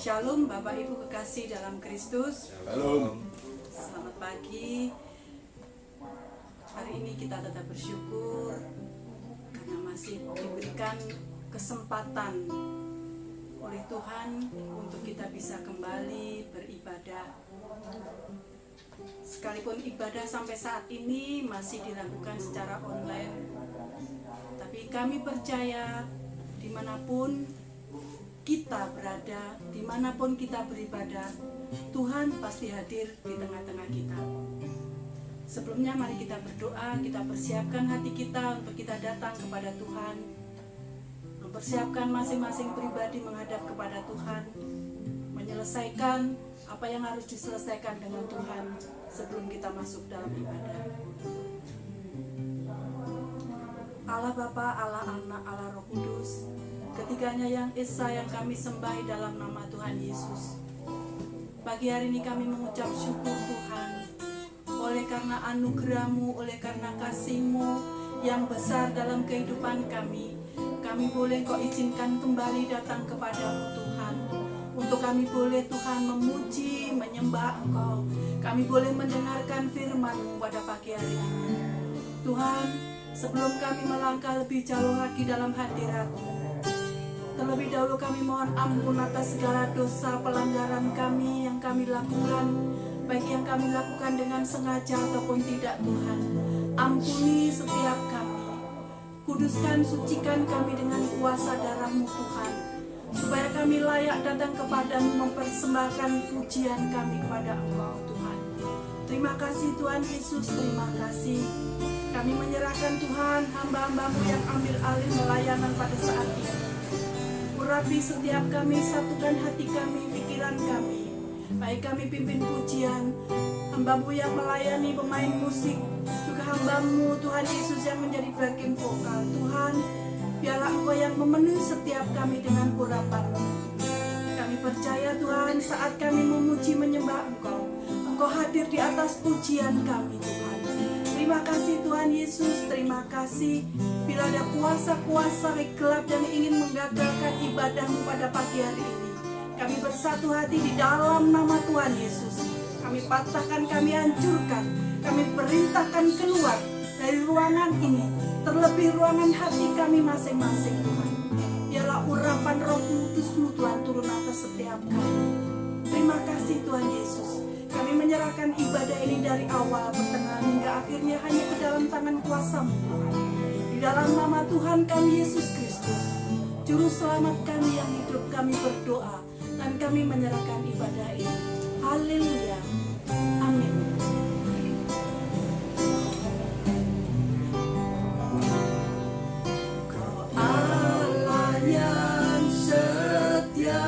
Shalom Bapak Ibu kekasih dalam Kristus. Shalom. Selamat pagi. Hari ini kita tetap bersyukur karena masih diberikan kesempatan oleh Tuhan untuk kita bisa kembali beribadah. Sekalipun ibadah sampai saat ini masih dilakukan secara online, tapi kami percaya dimanapun kita berada, dimanapun kita beribadah, Tuhan pasti hadir di tengah-tengah kita. Sebelumnya mari kita berdoa, kita persiapkan hati kita untuk kita datang kepada Tuhan, mempersiapkan masing-masing pribadi menghadap kepada Tuhan, menyelesaikan apa yang harus diselesaikan dengan Tuhan sebelum kita masuk dalam ibadah. Allah Bapa, Allah Anak, Allah Roh Kudus, ketiganya yang esa yang kami sembahi dalam nama Tuhan Yesus. Pagi hari ini kami mengucap syukur Tuhan, oleh karena anugerah-Mu, oleh karena kasih-Mu yang besar dalam kehidupan kami boleh Kau izinkan kembali datang kepada-Mu Tuhan. Untuk kami boleh Tuhan memuji, menyembah Engkau. Kami boleh mendengarkan firman-Mu pada pagi hari ini. Tuhan, sebelum kami melangkah lebih jauh lagi dalam hadirat-Mu, terlebih dahulu kami mohon ampun atas segala dosa pelanggaran kami yang kami lakukan, baik yang kami lakukan dengan sengaja ataupun tidak Tuhan. Ampuni setiap kami, kuduskan, sucikan kami dengan kuasa darah-Mu Tuhan, supaya kami layak datang kepada-Mu mempersembahkan pujian kami kepada Engkau Tuhan. Terima kasih Tuhan Yesus, terima kasih. Kami menyerahkan Tuhan hamba-hamba-Mu yang ambil alih melayanan pada saat ini. Urapi setiap kami, satukan hati kami, pikiran kami. Baik kami pimpin pujian, hamba-Mu yang melayani pemain musik, juga hamba-Mu Tuhan Yesus yang menjadi backing vokal. Tuhan, biarlah Engkau yang memenuhi setiap kami dengan urapan-Mu. Kami percaya Tuhan, saat kami memuji menyembah Engkau, Engkau hadir di atas pujian kami Tuhan. Terima kasih Tuhan Yesus, terima kasih. Bila ada kuasa-kuasa gelap yang ingin menggagalkan ibadah-Mu pada pagi hari ini, kami bersatu hati di dalam nama Tuhan Yesus. Kami patahkan, kami hancurkan, kami perintahkan keluar dari ruangan ini, terlebih ruangan hati kami masing-masing Tuhan. Biarlah urapan Roh Kudus-Mu Tuhan turun atas setiap kami. Terima kasih Tuhan Yesus. Kami menyerahkan ibadah ini dari awal, pertengahan hingga akhirnya hanya ke dalam tangan kuasa-Mu Tuhan. Di dalam nama Tuhan kami Yesus Kristus, Juru Selamat kami yang hidup, kami berdoa dan kami menyerahkan ibadah ini. Haleluya. Amin. Kau Allah yang setia,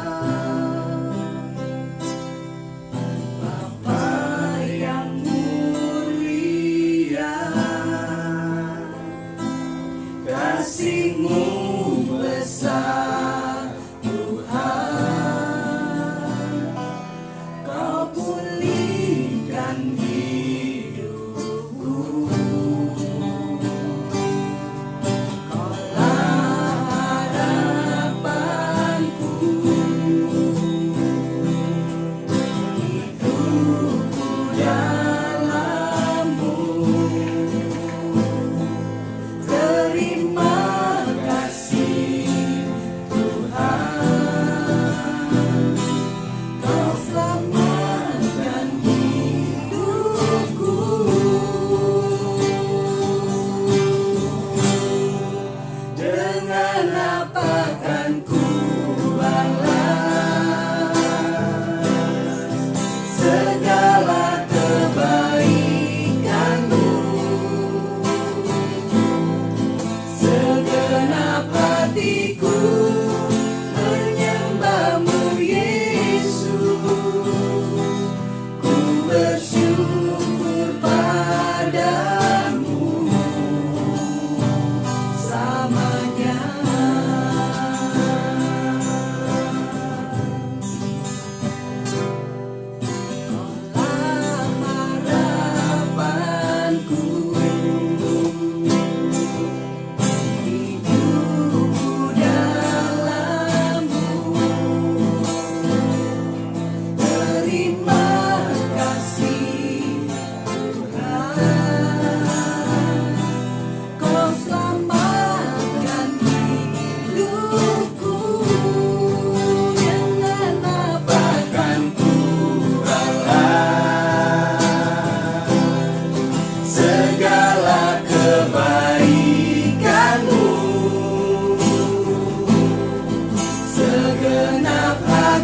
kasih-Mu besar Tuhan, Kau pulihkan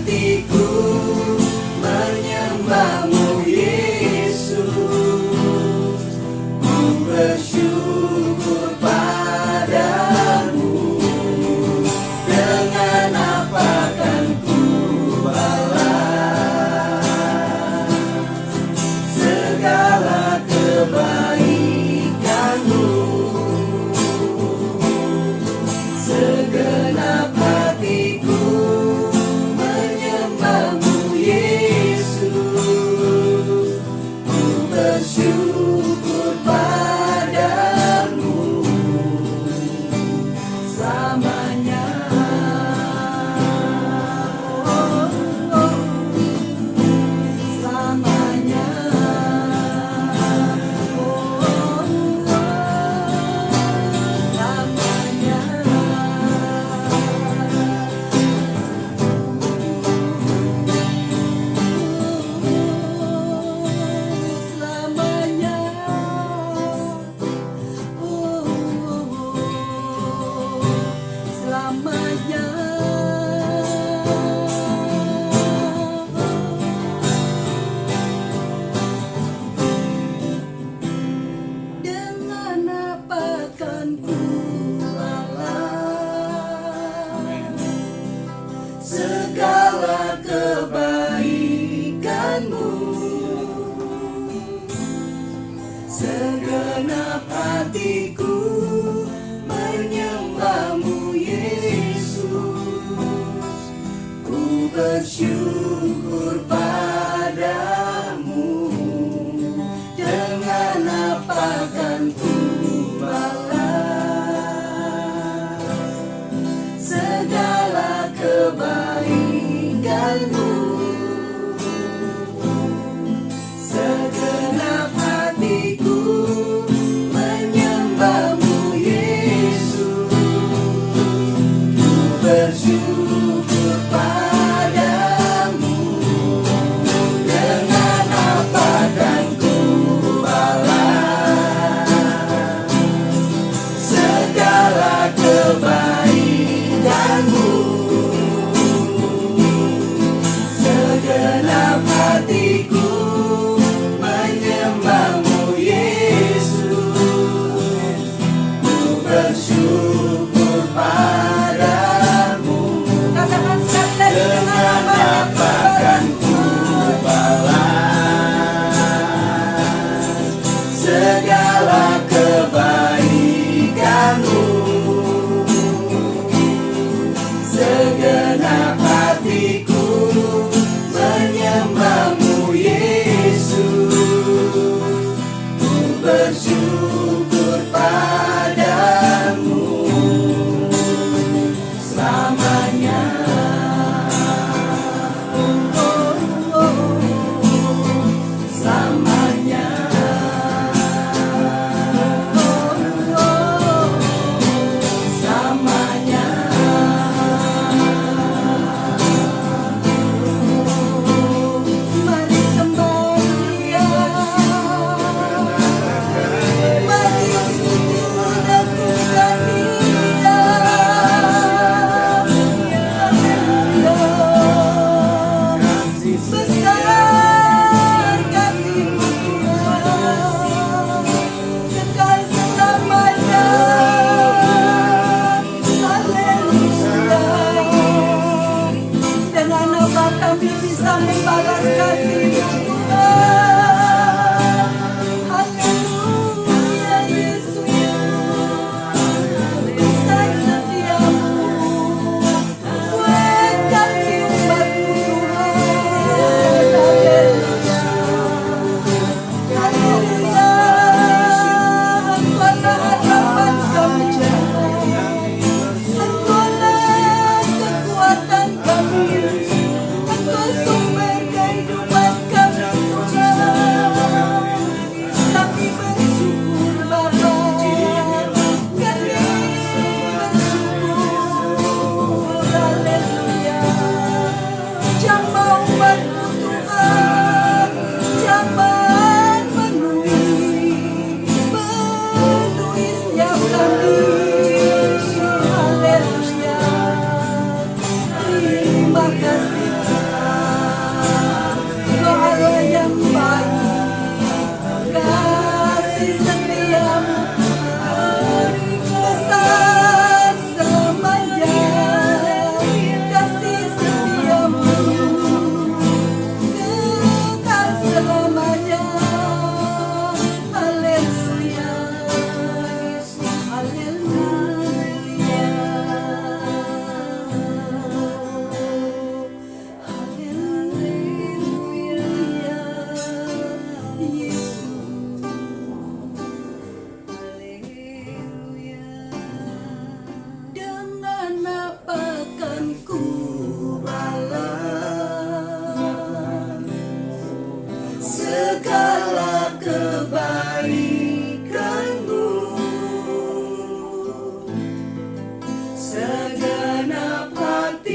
hatiku menyembahmu Yesus, ku bersyukur padamu. Dengan apa kan ku balas segala kebaikanmu? Segenap hatiku menyembahmu Yesus, ku bersyukur padamu selamanya. Selamanya. Dengan apa kan ku balas segala kebaikanmu? Segenap hatiku menyembahmu Yesus, ku bersyukur padamu. Dengan apa kan ku balas segala kebaikanmu? Segenap hatiku menyembahmu Yesus, ku bersyukur padamu. Dengan apa kan ku balas segala kebaikanmu? Segenap hatiku menyembahmu Yesus, ku bersyukur padamu. Dengan apa kan ku balas segala kebaikanmu? Segenap hatiku menyembahmu Yesus, ku bersyukur padamu selamanya. Selamanya. Selamanya.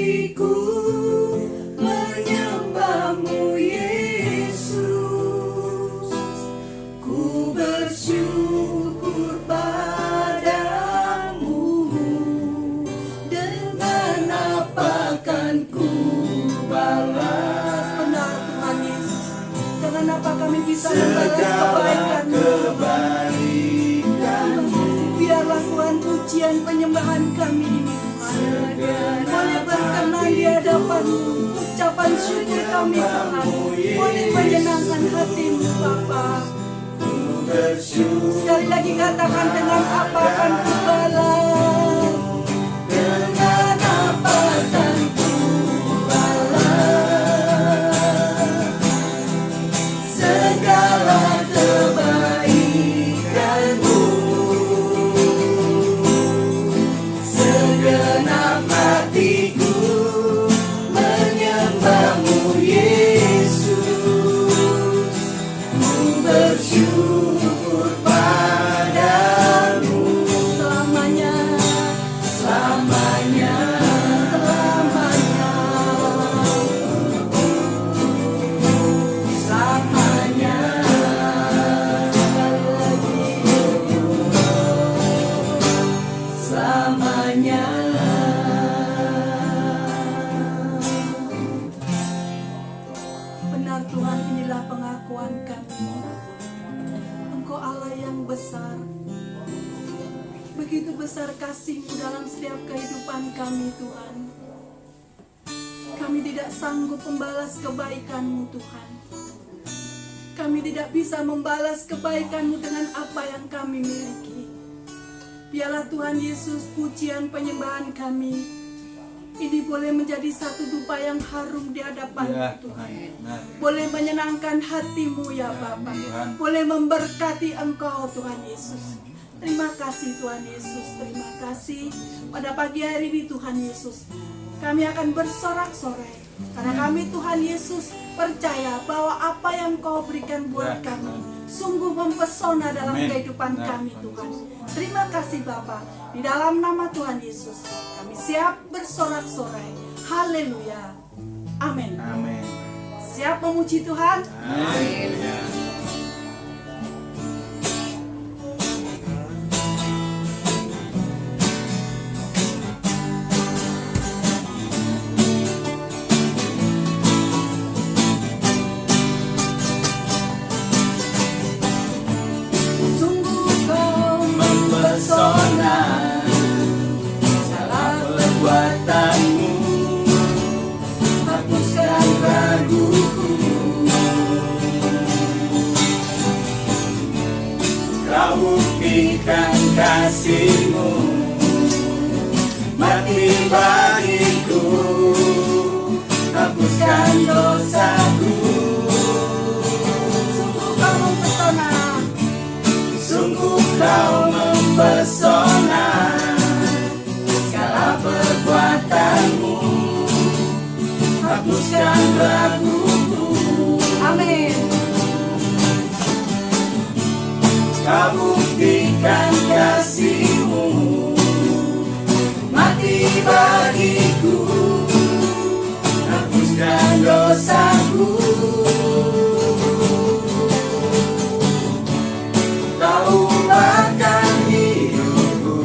hatiku menyembahmu Yesus. Ku bersyukur padamu, dengan apa kan ku balas? Benar Tuhan Yesus, dengan apa kami bisa membalas kebaikan-Mu? Biarlah Tuhan pujian penyembahan kami ini Tuhan boleh berkenan di hadapan-Mu. Ucapan syukur kami Tuhan boleh menyenangkan hati-Mu Bapa. Sekali lagi katakan, dengan apa akan ku balas? Dengan apa kan ku balas segala kebaikan-Mu? Segenap hatiku menyembahmu Yesus. Ku bersyukur padamu Selamanya, selamanya. selamanya. Selamanya. Sekali lagi, Selamanya. benar Tuhan, inilah pengakuan kami. Engkau Allah yang besar. Begitu besar kasih-Mu dalam setiap kehidupan kami Tuhan. Kami tidak sanggup membalas kebaikan-Mu Tuhan. Kami tidak bisa membalas kebaikan-Mu dengan apa yang kami miliki. Biarlah Tuhan Yesus pujian penyembahan kami ini boleh menjadi satu dupa yang harum di hadapan-Mu Tuhan. Boleh menyenangkan hati-Mu ya Bapa. Boleh memberkati Engkau Tuhan Yesus. Terima kasih Tuhan Yesus. Terima kasih pada pagi hari ini Tuhan Yesus. Kami akan bersorak-sorai karena kami Tuhan Yesus percaya bahwa apa yang Kau berikan buat kami sungguh mempesona dalam kehidupan kami Tuhan. Terima kasih Bapa. Di dalam nama Tuhan Yesus kami siap bersorak-sorai. Haleluya. Amin. Amin. Siap memuji Tuhan? Amin. Sungguh Kau Mempesona segala perbuatanmu, hapuskan raguku. Kau buktikan kasih-Mu, mati bagiku, hapuskan dosaku. Sungguh Kau mempesona. Sungguh Kau mempesona segala perbuatanmu, hapuskan raguku. Amin. Kau buktikan kasih-Mu, mati bagiku, hapuskan dosaku. Kau ubahkan hidupku,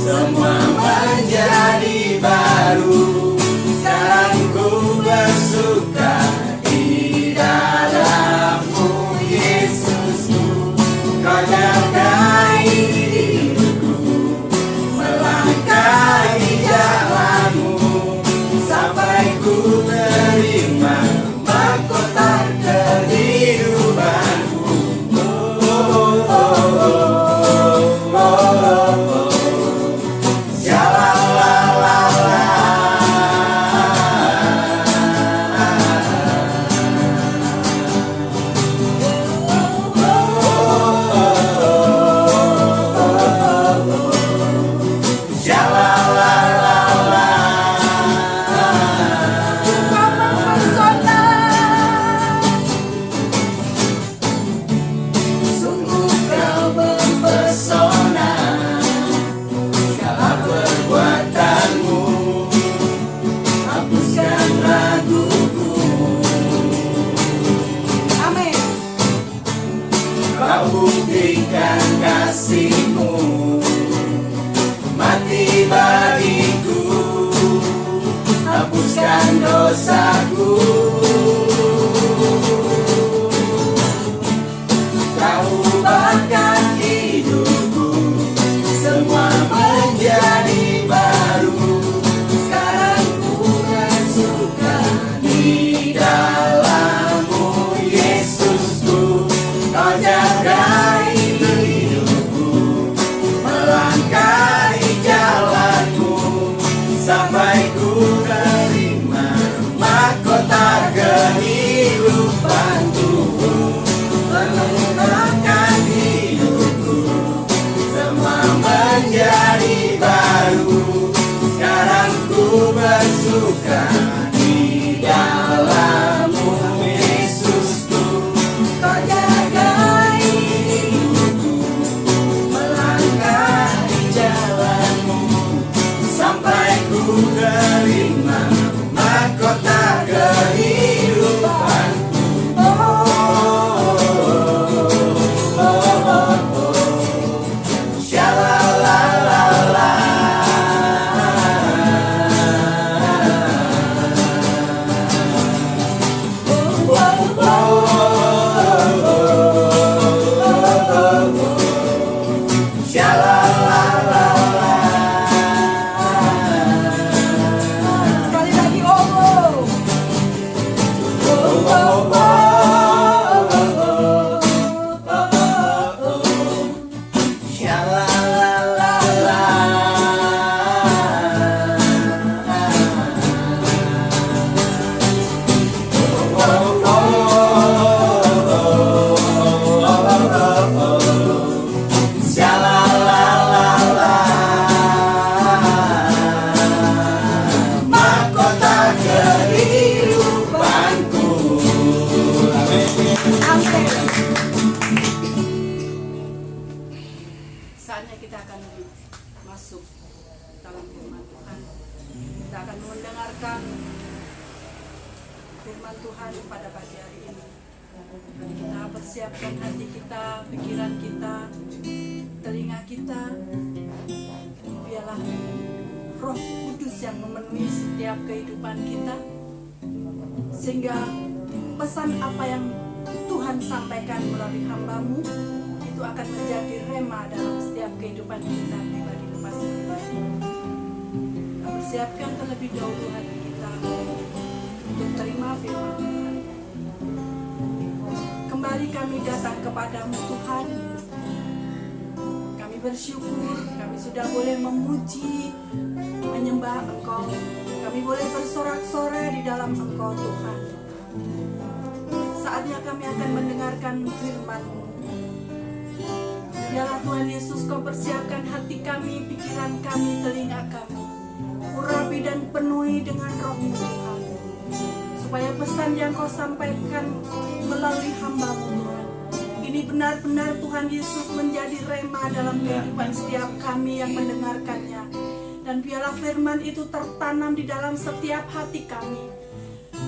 semua menjadi baru. Sekarang ku bersuka di dalam-Mu Yesusku. Kau nyertai hidupku, melangkah di jalan-Mu. hapuskan dosaku. Kau ubahkan hidupku, semua menjadi baru. Sekarang ku bersuka di dalam-Mu, Yesusku. Kau jagai hidupku, melangkahi jalan-Mu, sampai ku terima mahkota kehidupanku. Menenangkan hidupku, semua menjadi baru. Sekarang ku bersuka di dalam-Mu, Yesusku. Kau jagai hidupku, melangkahi jalan-Mu, sampai ku terima mahkota kehidupanku. Sekali lagi, oh. Mahkota kehidupanku. Amin. Saatnya kita akan masuk dalam firman Tuhan. Kita akan mendengarkan firman Tuhan pada pagi hari ini. Mari kita persiapkan hati kita, pikiran kita, telinga kita. Biarlah Roh Kudus yang memenuhi setiap kehidupan kita, sehingga pesan apa yang Tuhan sampaikan melalui hamba-Mu itu akan menjadi rema dalam setiap kehidupan kita pribadi lepas pribadi. Kita persiapkan terlebih dahulu hati kita untuk terima firman Tuhan. Kembali kami datang kepadamu Tuhan. Kami bersyukur kami sudah boleh memuji, menyembah Engkau. Kami boleh bersorak-sorai di dalam Engkau Tuhan. Saatnya kami akan mendengarkan firman-Mu. Biarlah Tuhan Yesus Kau persiapkan hati kami, pikiran kami, telinga kami. Urapi dan penuhi dengan Roh-Mu Tuhan, supaya pesan yang Kau sampaikan melalui hamba-Mu Tuhan, ini benar-benar Tuhan Yesus menjadi rema dalam kehidupan setiap kami yang mendengarkannya. Dan biarlah firman itu tertanam di dalam setiap hati kami.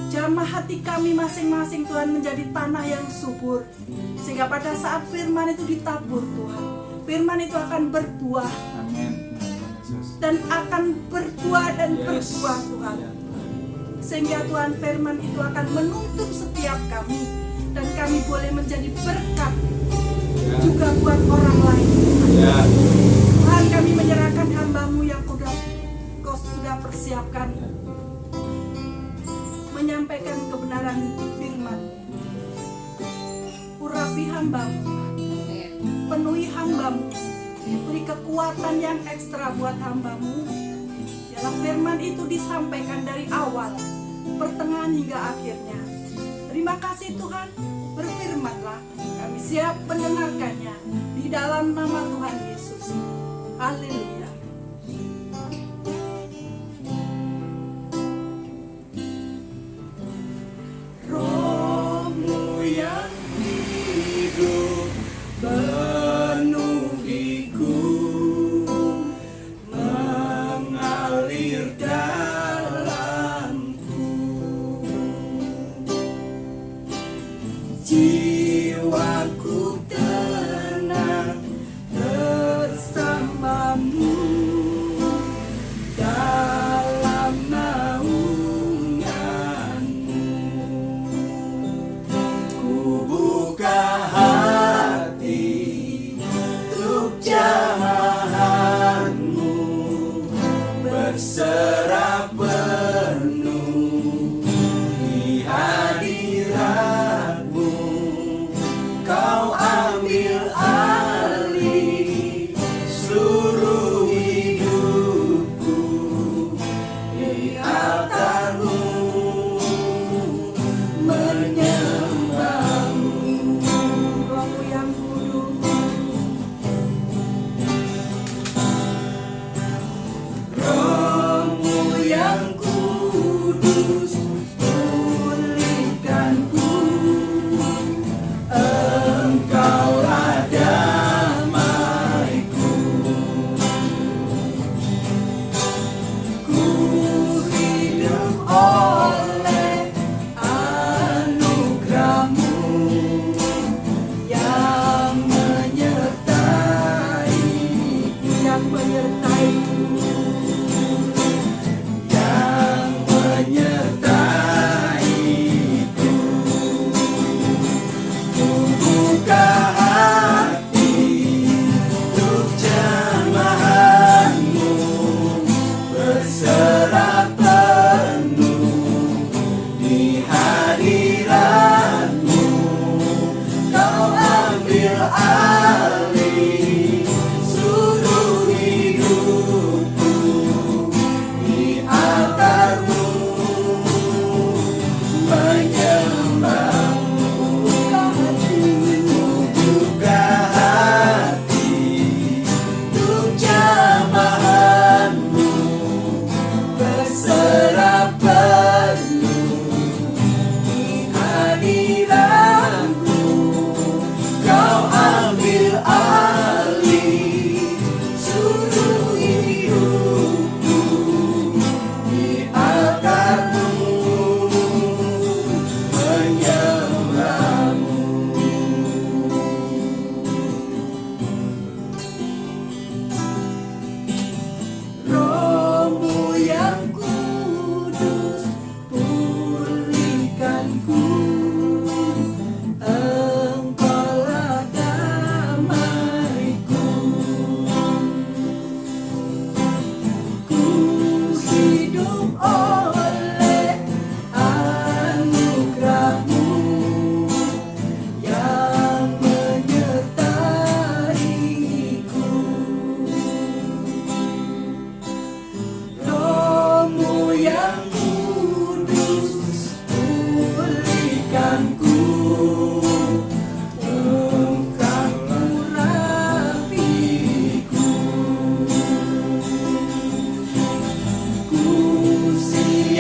Jamah hati kami masing-masing Tuhan menjadi tanah yang subur, sehingga pada saat firman itu ditabur Tuhan, firman itu akan berbuah. Amin. Dan akan berbuah dan berbuah Tuhan, sehingga Tuhan firman itu akan menuntun setiap kami, dan kami boleh menjadi berkat juga buat orang lain. Tuhan, kami menyerahkan hamba-Mu yang Kau sudah persiapkan menyampaikan kebenaran firman. Urapi hamba-Mu, penuhi hamba-Mu, beri kekuatan yang ekstra buat hamba-Mu. Dalam firman itu disampaikan dari awal, pertengahan hingga akhirnya. Terima kasih Tuhan, berfirmanlah, kami siap mendengarkannya di dalam nama Tuhan Yesus. Haleluya. Roh-Mu yang hidup penuhiku, mengalir dalamku. Jiwaku tenang bersama-Mu.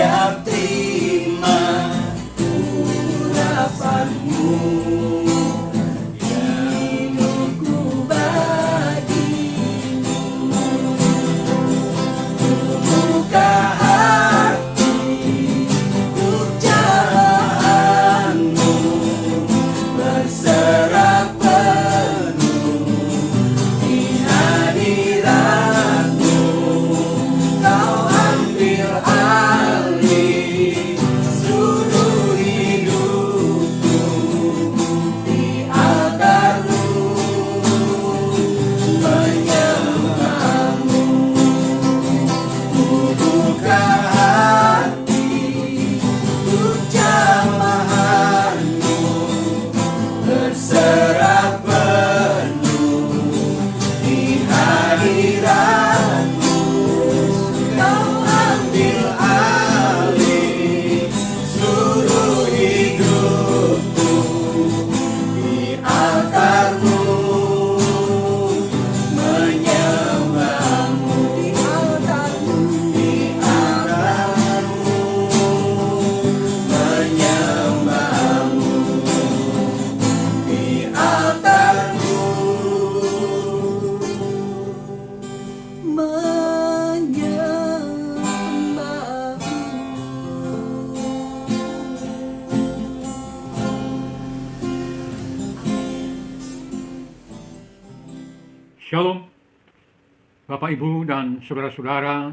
siap terima urapanmu. Hidupku bagimu, buka hati untuk jamahanmu, berserah penuh di hadiratmu. Kau ambil alih seluruh hidupku di altarmu, menyembahmu. Ku buka hati untuk jamahanmu, berserah penuh di hadiratmu. Kau ambil alih seluruh hidupku di altarmu, menyembahmu. Di altarmu, menyembahmu. Di altarmu, Shalom, Bapak, Ibu, dan saudara-saudara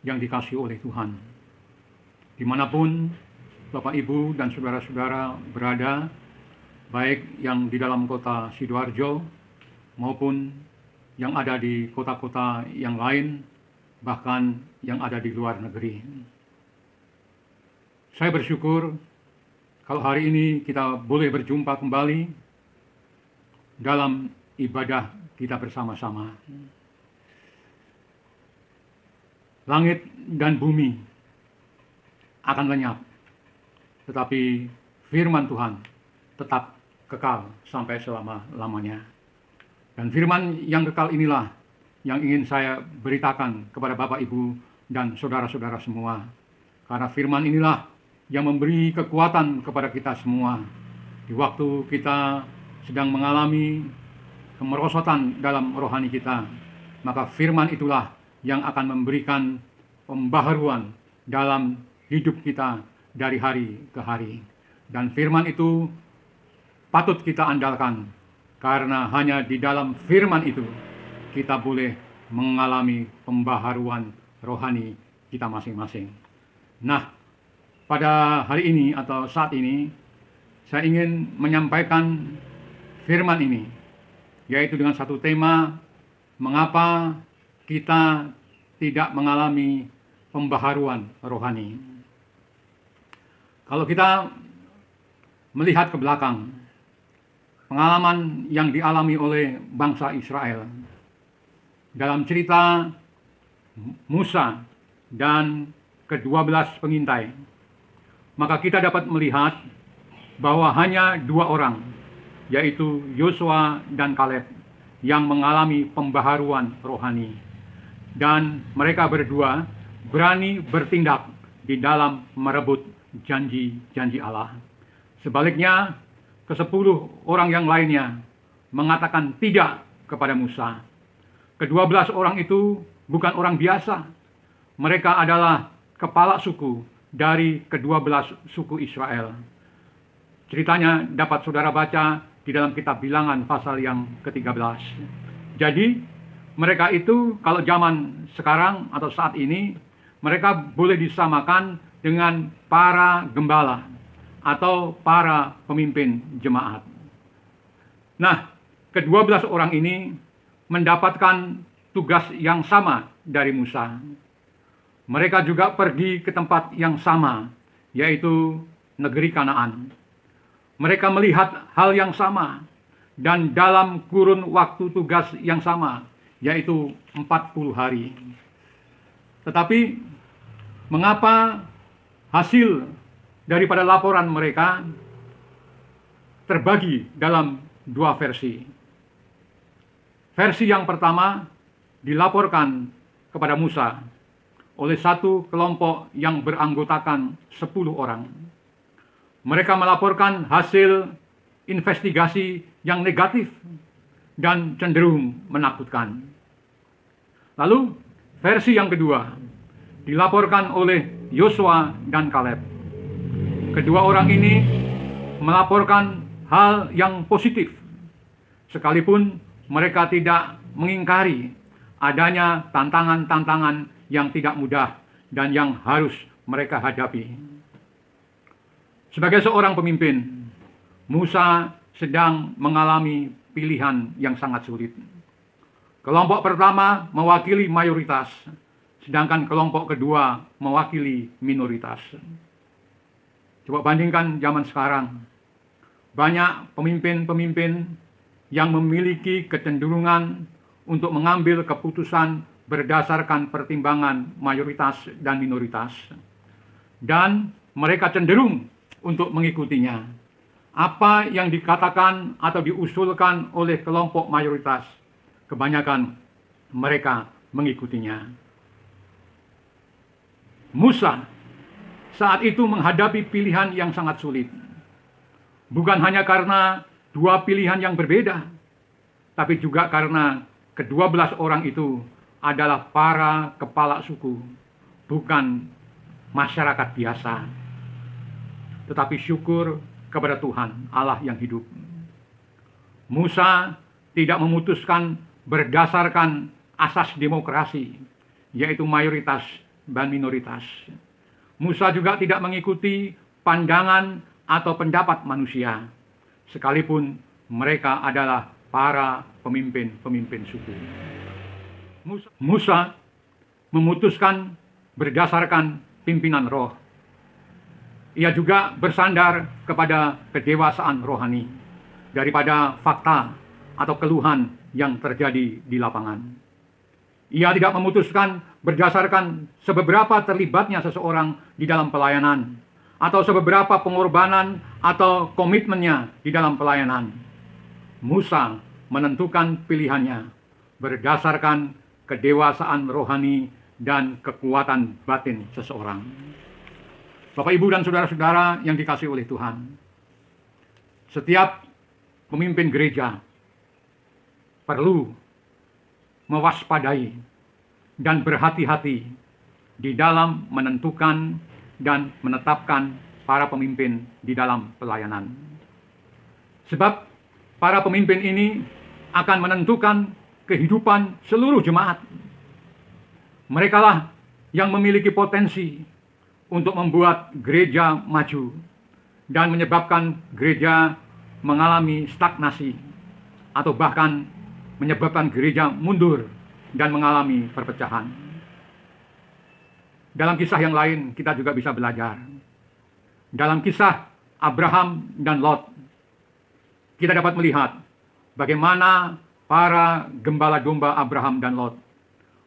yang dikasihi oleh Tuhan. Dimanapun Bapak, Ibu, dan saudara-saudara berada, baik yang di dalam kota Sidoarjo maupun yang ada di kota-kota yang lain, bahkan yang ada di luar negeri. Saya bersyukur kalau hari ini kita boleh berjumpa kembali dalam ibadah kita bersama-sama. Langit dan bumi akan lenyap, tetapi firman Tuhan tetap kekal sampai selama-lamanya. Dan firman yang kekal inilah yang ingin saya beritakan kepada Bapak, Ibu, dan saudara-saudara semua. Karena firman inilah yang memberi kekuatan kepada kita semua di waktu kita sedang mengalami kemerosotan dalam rohani kita. Maka firman itulah yang akan memberikan pembaharuan dalam hidup kita dari hari ke hari. Dan firman itu patut kita andalkan, karena hanya di dalam firman itu kita boleh mengalami pembaharuan rohani kita masing-masing. Nah, pada hari ini atau saat ini saya ingin menyampaikan firman ini, yaitu dengan satu tema, mengapa kita tidak mengalami pembaharuan rohani. Kalau kita melihat ke belakang, pengalaman yang dialami oleh bangsa Israel dalam cerita Musa dan ke-12 pengintai, maka kita dapat melihat bahwa hanya 2 orang, yaitu Yosua dan Kaleb, yang mengalami pembaharuan rohani. Dan mereka berdua berani bertindak di dalam merebut janji-janji Allah. Sebaliknya, ke-10 orang yang lainnya mengatakan tidak kepada Musa. Ke-12 orang itu bukan orang biasa. Mereka adalah kepala suku dari ke-12 suku Israel. Ceritanya dapat saudara baca di dalam kitab Bilangan pasal yang ke-13. Jadi, mereka itu kalau zaman sekarang atau saat ini, mereka boleh disamakan dengan para gembala atau para pemimpin jemaat. Nah, ke-12 orang ini mendapatkan tugas yang sama dari Musa. Mereka juga pergi ke tempat yang sama, yaitu negeri Kanaan. Mereka melihat hal yang sama, dan dalam kurun waktu tugas yang sama, yaitu 40 hari. Tetapi, mengapa hasil daripada laporan mereka terbagi dalam 2 versi? Versi yang pertama dilaporkan kepada Musa oleh satu kelompok yang beranggotakan 10 orang. Mereka melaporkan hasil investigasi yang negatif dan cenderung menakutkan. Lalu versi yang kedua dilaporkan oleh Yosua dan Kaleb. Kedua orang ini melaporkan hal yang positif, sekalipun mereka tidak mengingkari adanya tantangan-tantangan yang tidak mudah dan yang harus mereka hadapi. Sebagai seorang pemimpin, Musa sedang mengalami pilihan yang sangat sulit. Kelompok pertama mewakili mayoritas, sedangkan kelompok kedua mewakili minoritas. Coba bandingkan zaman sekarang. Banyak pemimpin-pemimpin yang memiliki kecenderungan untuk mengambil keputusan berdasarkan pertimbangan mayoritas dan minoritas. Dan mereka cenderung untuk mengikutinya. Apa yang dikatakan atau diusulkan oleh kelompok mayoritas, kebanyakan mereka mengikutinya. Musa saat itu menghadapi pilihan yang sangat sulit. Bukan hanya karena dua pilihan yang berbeda, tapi juga karena ke-12 orang itu adalah para kepala suku, bukan masyarakat biasa. Tetapi syukur kepada Tuhan, Allah yang hidup. Musa tidak memutuskan berdasarkan asas demokrasi, yaitu mayoritas dan minoritas. Musa juga tidak mengikuti pandangan atau pendapat manusia, sekalipun mereka adalah para pemimpin-pemimpin suku. Musa memutuskan berdasarkan pimpinan roh. Ia juga bersandar kepada kedewasaan rohani daripada fakta atau keluhan yang terjadi di lapangan. Ia tidak memutuskan berdasarkan seberapa terlibatnya seseorang di dalam pelayanan atau seberapa pengorbanan atau komitmennya di dalam pelayanan. Musa menentukan pilihannya berdasarkan kedewasaan rohani dan kekuatan batin seseorang. Bapak, Ibu, dan saudara-saudara yang dikasihi oleh Tuhan, setiap pemimpin gereja perlu mewaspadai dan berhati-hati di dalam menentukan dan menetapkan para pemimpin di dalam pelayanan. Sebab para pemimpin ini akan menentukan kehidupan seluruh jemaat. Merekalah yang memiliki potensi untuk membuat gereja maju dan menyebabkan gereja mengalami stagnasi atau bahkan menyebabkan gereja mundur dan mengalami perpecahan. Dalam kisah yang lain kita juga bisa belajar. Dalam kisah Abraham dan Lot, kita dapat melihat bagaimana para gembala domba Abraham dan Lot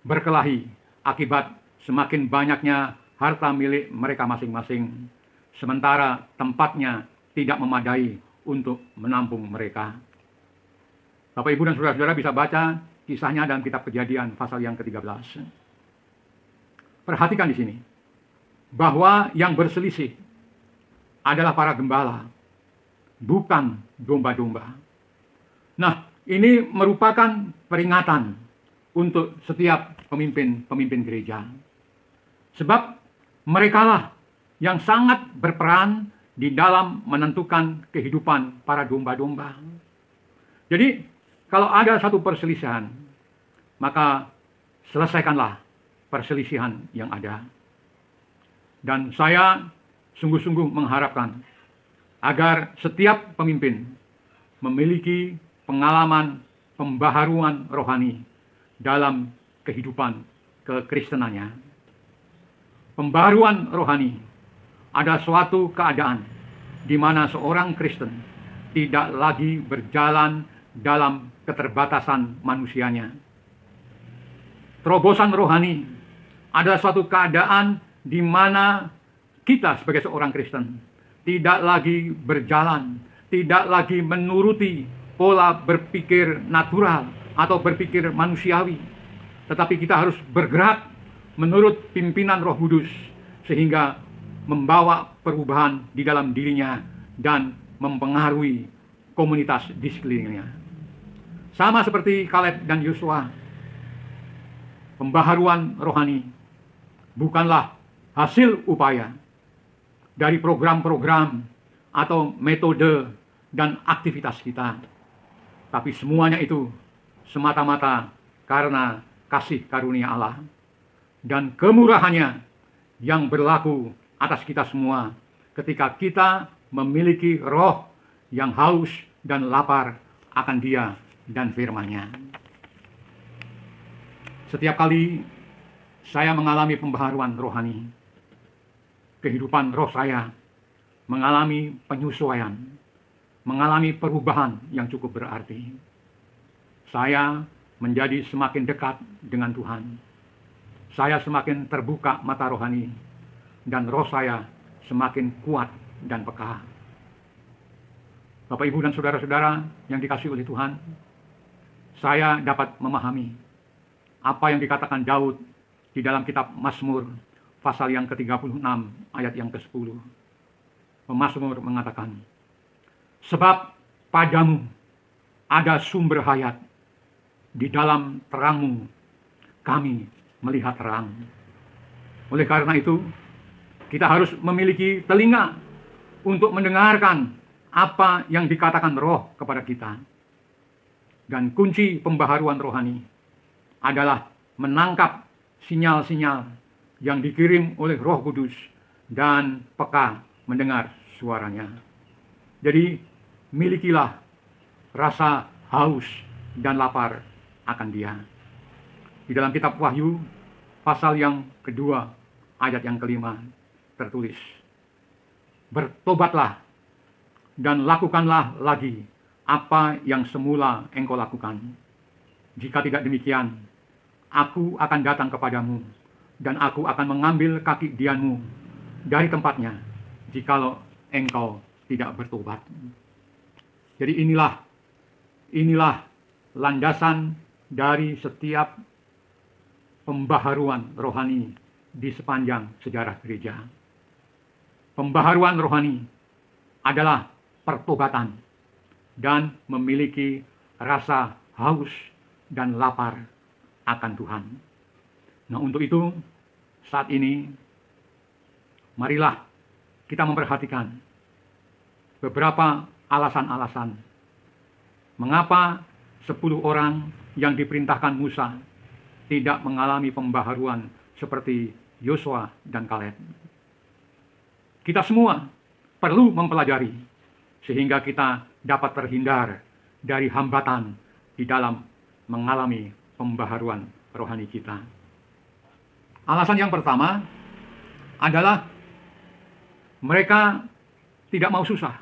berkelahi akibat semakin banyaknya harta milik mereka masing-masing, sementara tempatnya tidak memadai untuk menampung mereka. Bapak, Ibu, dan saudara-saudara bisa baca kisahnya dalam kitab Kejadian pasal yang ke-13. Perhatikan di sini bahwa yang berselisih adalah para gembala, bukan domba-domba. Nah, ini merupakan peringatan untuk setiap pemimpin gereja. Sebab merekalah yang sangat berperan di dalam menentukan kehidupan para domba-domba. Jadi, kalau ada satu perselisihan, maka selesaikanlah perselisihan yang ada. Dan saya sungguh-sungguh mengharapkan agar setiap pemimpin memiliki pengalaman pembaharuan rohani dalam kehidupan kekristenannya. Pembaharuan rohani adalah suatu keadaan di mana seorang Kristen tidak lagi berjalan dalam keterbatasan manusianya. Terobosan rohani adalah suatu keadaan di mana kita sebagai seorang Kristen tidak lagi berjalan, tidak lagi menuruti pola berpikir natural atau berpikir manusiawi, tetapi kita harus bergerak menurut pimpinan Roh Kudus, sehingga membawa perubahan di dalam dirinya dan mempengaruhi komunitas di sekelilingnya. Sama seperti Kaleb dan Yosua, pembaharuan rohani bukanlah hasil upaya dari program-program atau metode dan aktivitas kita, tapi semuanya itu semata-mata karena kasih karunia Allah dan kemurahannya yang berlaku atas kita semua ketika kita memiliki roh yang haus dan lapar akan Dia dan firman-Nya. Setiap kali saya mengalami pembaharuan rohani, kehidupan roh saya mengalami penyesuaian, mengalami perubahan yang cukup berarti. Saya menjadi semakin dekat dengan Tuhan. Saya semakin terbuka mata rohani, dan roh saya semakin kuat dan peka. Bapak, Ibu, dan saudara-saudara yang dikasihi oleh Tuhan, saya dapat memahami apa yang dikatakan Daud di dalam kitab Mazmur pasal yang ke-36 ayat yang ke-10. Pemazmur mengatakan, "Sebab padamu ada sumber hayat, di dalam terangmu kami melihat terang." Oleh karena itu, kita harus memiliki telinga untuk mendengarkan apa yang dikatakan roh kepada kita. Dan kunci pembaharuan rohani adalah menangkap sinyal-sinyal yang dikirim oleh Roh Kudus dan peka mendengar suaranya. Jadi, milikilah rasa haus dan lapar akan Dia. Di dalam kitab Wahyu, pasal yang kedua, ayat yang kelima, tertulis, "Bertobatlah dan lakukanlah lagi apa yang semula engkau lakukan. Jika tidak demikian, aku akan datang kepadamu, dan aku akan mengambil kaki dianmu dari tempatnya, jikalau engkau tidak bertobat." Jadi inilah landasan dari setiap pembaharuan rohani di sepanjang sejarah gereja. Pembaharuan rohani adalah pertobatan dan memiliki rasa haus dan lapar akan Tuhan. Nah, untuk itu saat ini marilah kita memperhatikan beberapa alasan-alasan mengapa 10 orang yang diperintahkan Musa tidak mengalami pembaharuan seperti Yosua dan Kaleb. Kita semua perlu mempelajari sehingga kita dapat terhindar dari hambatan di dalam mengalami pembaharuan rohani kita. Alasan yang pertama adalah mereka tidak mau susah.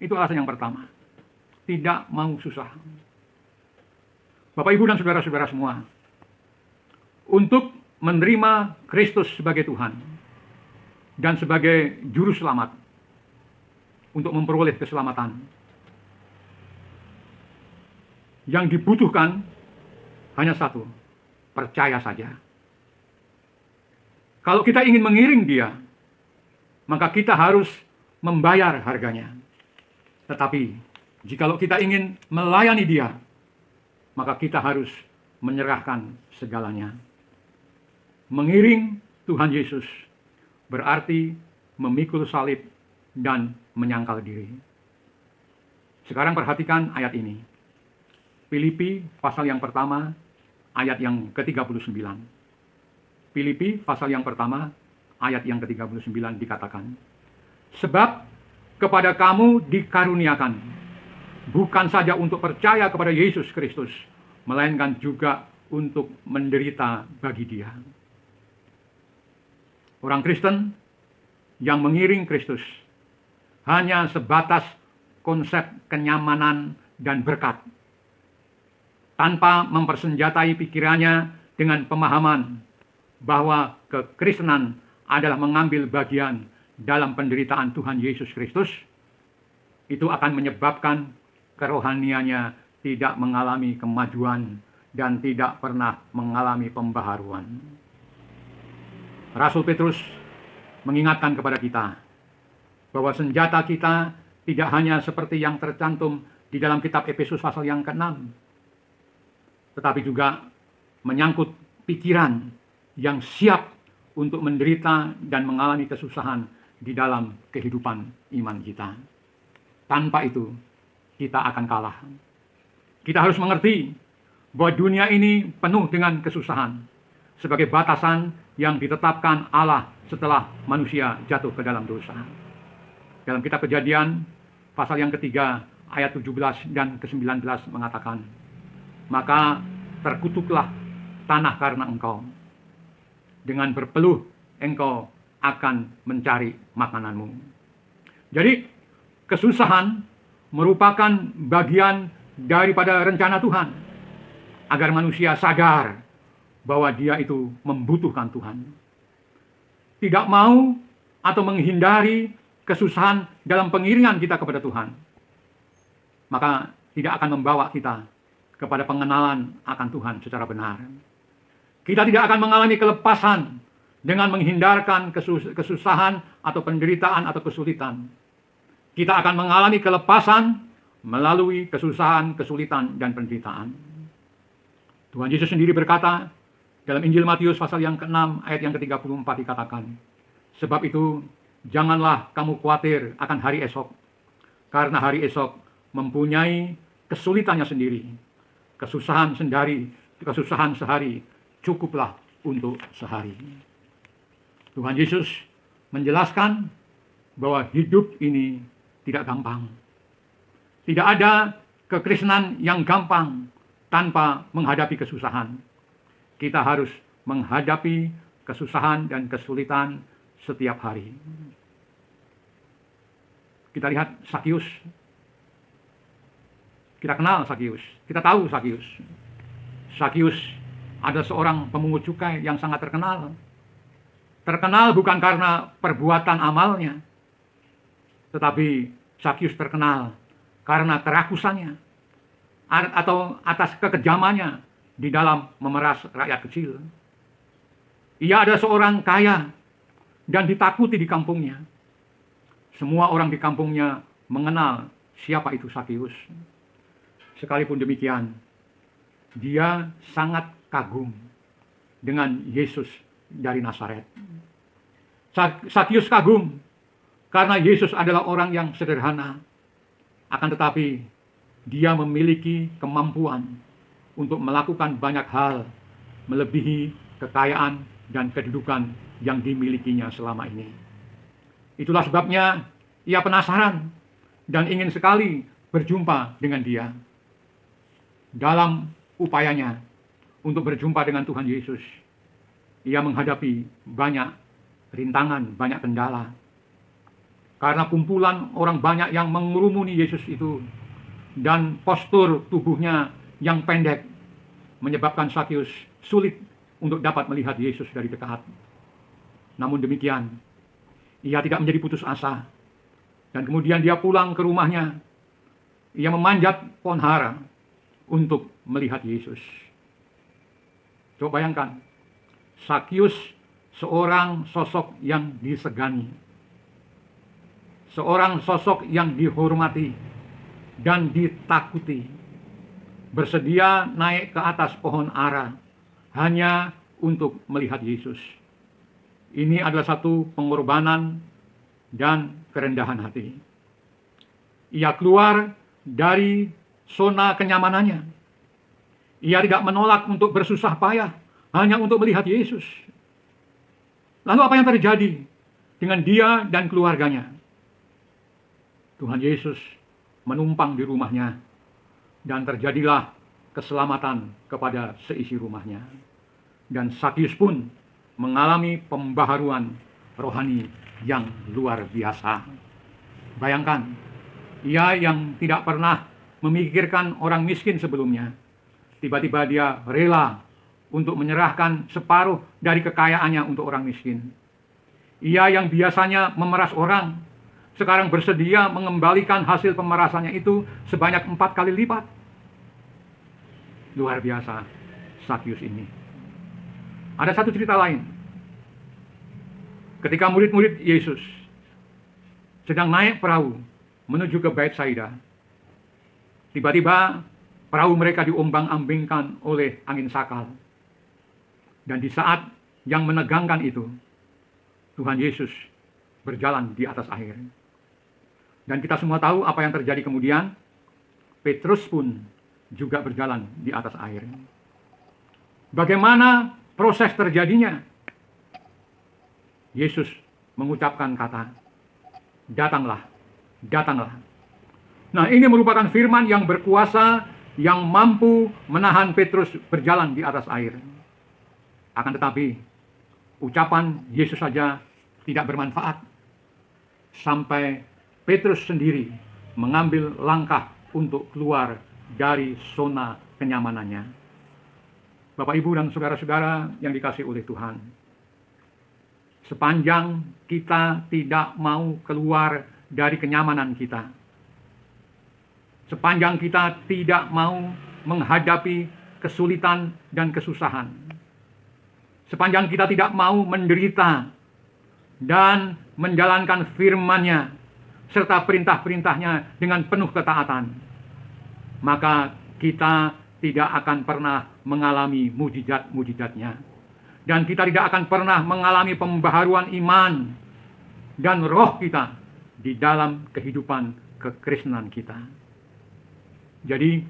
Itu alasan yang pertama. Tidak mau susah. Bapak, Ibu, dan saudara-saudara semua, untuk menerima Kristus sebagai Tuhan dan sebagai juru selamat, untuk memperoleh keselamatan, yang dibutuhkan hanya satu, percaya saja. Kalau kita ingin mengiring Dia, maka kita harus membayar harganya. Tetapi, jikalau kita ingin melayani Dia, maka kita harus menyerahkan segalanya. Mengiring Tuhan Yesus berarti memikul salib dan menyangkal diri. Sekarang perhatikan ayat ini. Filipi pasal yang pertama, ayat yang ke-39. Filipi pasal yang pertama, ayat yang ke-39 dikatakan, "Sebab kepada kamu dikaruniakan, bukan saja untuk percaya kepada Yesus Kristus, melainkan juga untuk menderita bagi Dia." Orang Kristen yang mengiring Kristus hanya sebatas konsep kenyamanan dan berkat, tanpa mempersenjatai pikirannya dengan pemahaman bahwa kekristenan adalah mengambil bagian dalam penderitaan Tuhan Yesus Kristus, itu akan menyebabkan kerohaniannya tidak mengalami kemajuan dan tidak pernah mengalami pembaharuan. Rasul Petrus mengingatkan kepada kita bahwa senjata kita tidak hanya seperti yang tercantum di dalam kitab Efesus pasal yang ke-6, tetapi juga menyangkut pikiran yang siap untuk menderita dan mengalami kesusahan di dalam kehidupan iman kita. Tanpa itu, kita akan kalah. Kita harus mengerti bahwa dunia ini penuh dengan kesusahan sebagai batasan yang ditetapkan Allah setelah manusia jatuh ke dalam dosa. Dalam kitab Kejadian, pasal yang ketiga, ayat 17 dan ke-19 mengatakan, maka terkutuklah tanah karena engkau. Dengan berpeluh engkau akan mencari makananmu. Jadi kesusahan merupakan bagian daripada rencana Tuhan agar manusia sadar bahwa dia itu membutuhkan Tuhan. Tidak mau atau menghindari kesusahan dalam pengiringan kita kepada Tuhan, maka tidak akan membawa kita kepada pengenalan akan Tuhan secara benar. Kita tidak akan mengalami kelepasan dengan menghindarkan kesusahan atau penderitaan atau kesulitan. Kita akan mengalami kelepasan melalui kesusahan, kesulitan, dan penderitaan. Tuhan Yesus sendiri berkata dalam Injil Matius pasal yang ke-6 ayat yang ke-34 dikatakan, sebab itu janganlah kamu khawatir akan hari esok, karena hari esok mempunyai kesulitannya sendiri. Kesusahan sehari cukuplah untuk sehari. Tuhan Yesus menjelaskan bahwa hidup ini tidak gampang. Tidak ada kekristenan yang gampang tanpa menghadapi kesusahan. Kita harus menghadapi kesusahan dan kesulitan setiap hari. Kita lihat Sakius. Kita kenal Sakius. Kita tahu Sakius. Sakius adalah seorang pemungut cukai yang sangat terkenal. Terkenal bukan karena perbuatan amalnya, tetapi Sakius terkenal karena kerakusannya atau atas kekejamannya di dalam memeras rakyat kecil. Ia adalah seorang kaya dan ditakuti di kampungnya. Semua orang di kampungnya mengenal siapa itu Sakius. Sekalipun demikian, dia sangat kagum dengan Yesus dari Nazaret. Sakius kagum karena Yesus adalah orang yang sederhana, akan tetapi dia memiliki kemampuan untuk melakukan banyak hal melebihi kekayaan dan kedudukan yang dimilikinya selama ini. Itulah sebabnya ia penasaran dan ingin sekali berjumpa dengan dia. Dalam upayanya untuk berjumpa dengan Tuhan Yesus, ia menghadapi banyak rintangan, banyak kendala. Karena kumpulan orang banyak yang mengurumuni Yesus itu dan postur tubuhnya yang pendek menyebabkan Sakius sulit untuk dapat melihat Yesus dari dekat. Namun demikian, ia tidak menjadi putus asa. Dan kemudian dia pulang ke rumahnya. Ia memanjat pohon ara untuk melihat Yesus. Coba bayangkan, Sakius seorang sosok yang disegani. Seorang sosok yang dihormati dan ditakuti. Bersedia naik ke atas pohon ara hanya untuk melihat Yesus. Ini adalah satu pengorbanan dan kerendahan hati. Ia keluar dari zona kenyamanannya. Ia tidak menolak untuk bersusah payah hanya untuk melihat Yesus. Lalu apa yang terjadi dengan dia dan keluarganya? Tuhan Yesus menumpang di rumahnya dan terjadilah keselamatan kepada seisi rumahnya. Dan Sakius pun mengalami pembaharuan rohani yang luar biasa. Bayangkan, ia yang tidak pernah memikirkan orang miskin sebelumnya, tiba-tiba dia rela untuk menyerahkan separuh dari kekayaannya untuk orang miskin. Ia yang biasanya memeras orang, sekarang bersedia mengembalikan hasil pemerasannya itu sebanyak 4 kali lipat. Luar biasa Sakius ini. Ada satu cerita lain ketika murid-murid Yesus sedang naik perahu menuju ke Betsaida, tiba-tiba perahu mereka diombang-ambingkan oleh angin sakal. Dan di saat yang menegangkan itu, Tuhan Yesus berjalan di atas air. Dan kita semua tahu apa yang terjadi kemudian. Petrus pun juga berjalan di atas air. Bagaimana proses terjadinya? Yesus mengucapkan kata, "Datanglah, datanglah." Nah, ini merupakan firman yang berkuasa, yang mampu menahan Petrus berjalan di atas air. Akan tetapi, ucapan Yesus saja tidak bermanfaat sampai Petrus sendiri mengambil langkah untuk keluar dari zona kenyamanannya. Bapak, Ibu, dan saudara-saudara yang dikasihi oleh Tuhan, sepanjang kita tidak mau keluar dari kenyamanan kita, sepanjang kita tidak mau menghadapi kesulitan dan kesusahan, sepanjang kita tidak mau menderita dan menjalankan firman-Nya serta perintah-perintahnya dengan penuh ketaatan, maka kita tidak akan pernah mengalami mujizat-mujizatnya. Dan kita tidak akan pernah mengalami pembaharuan iman dan roh kita di dalam kehidupan kekristenan kita. Jadi,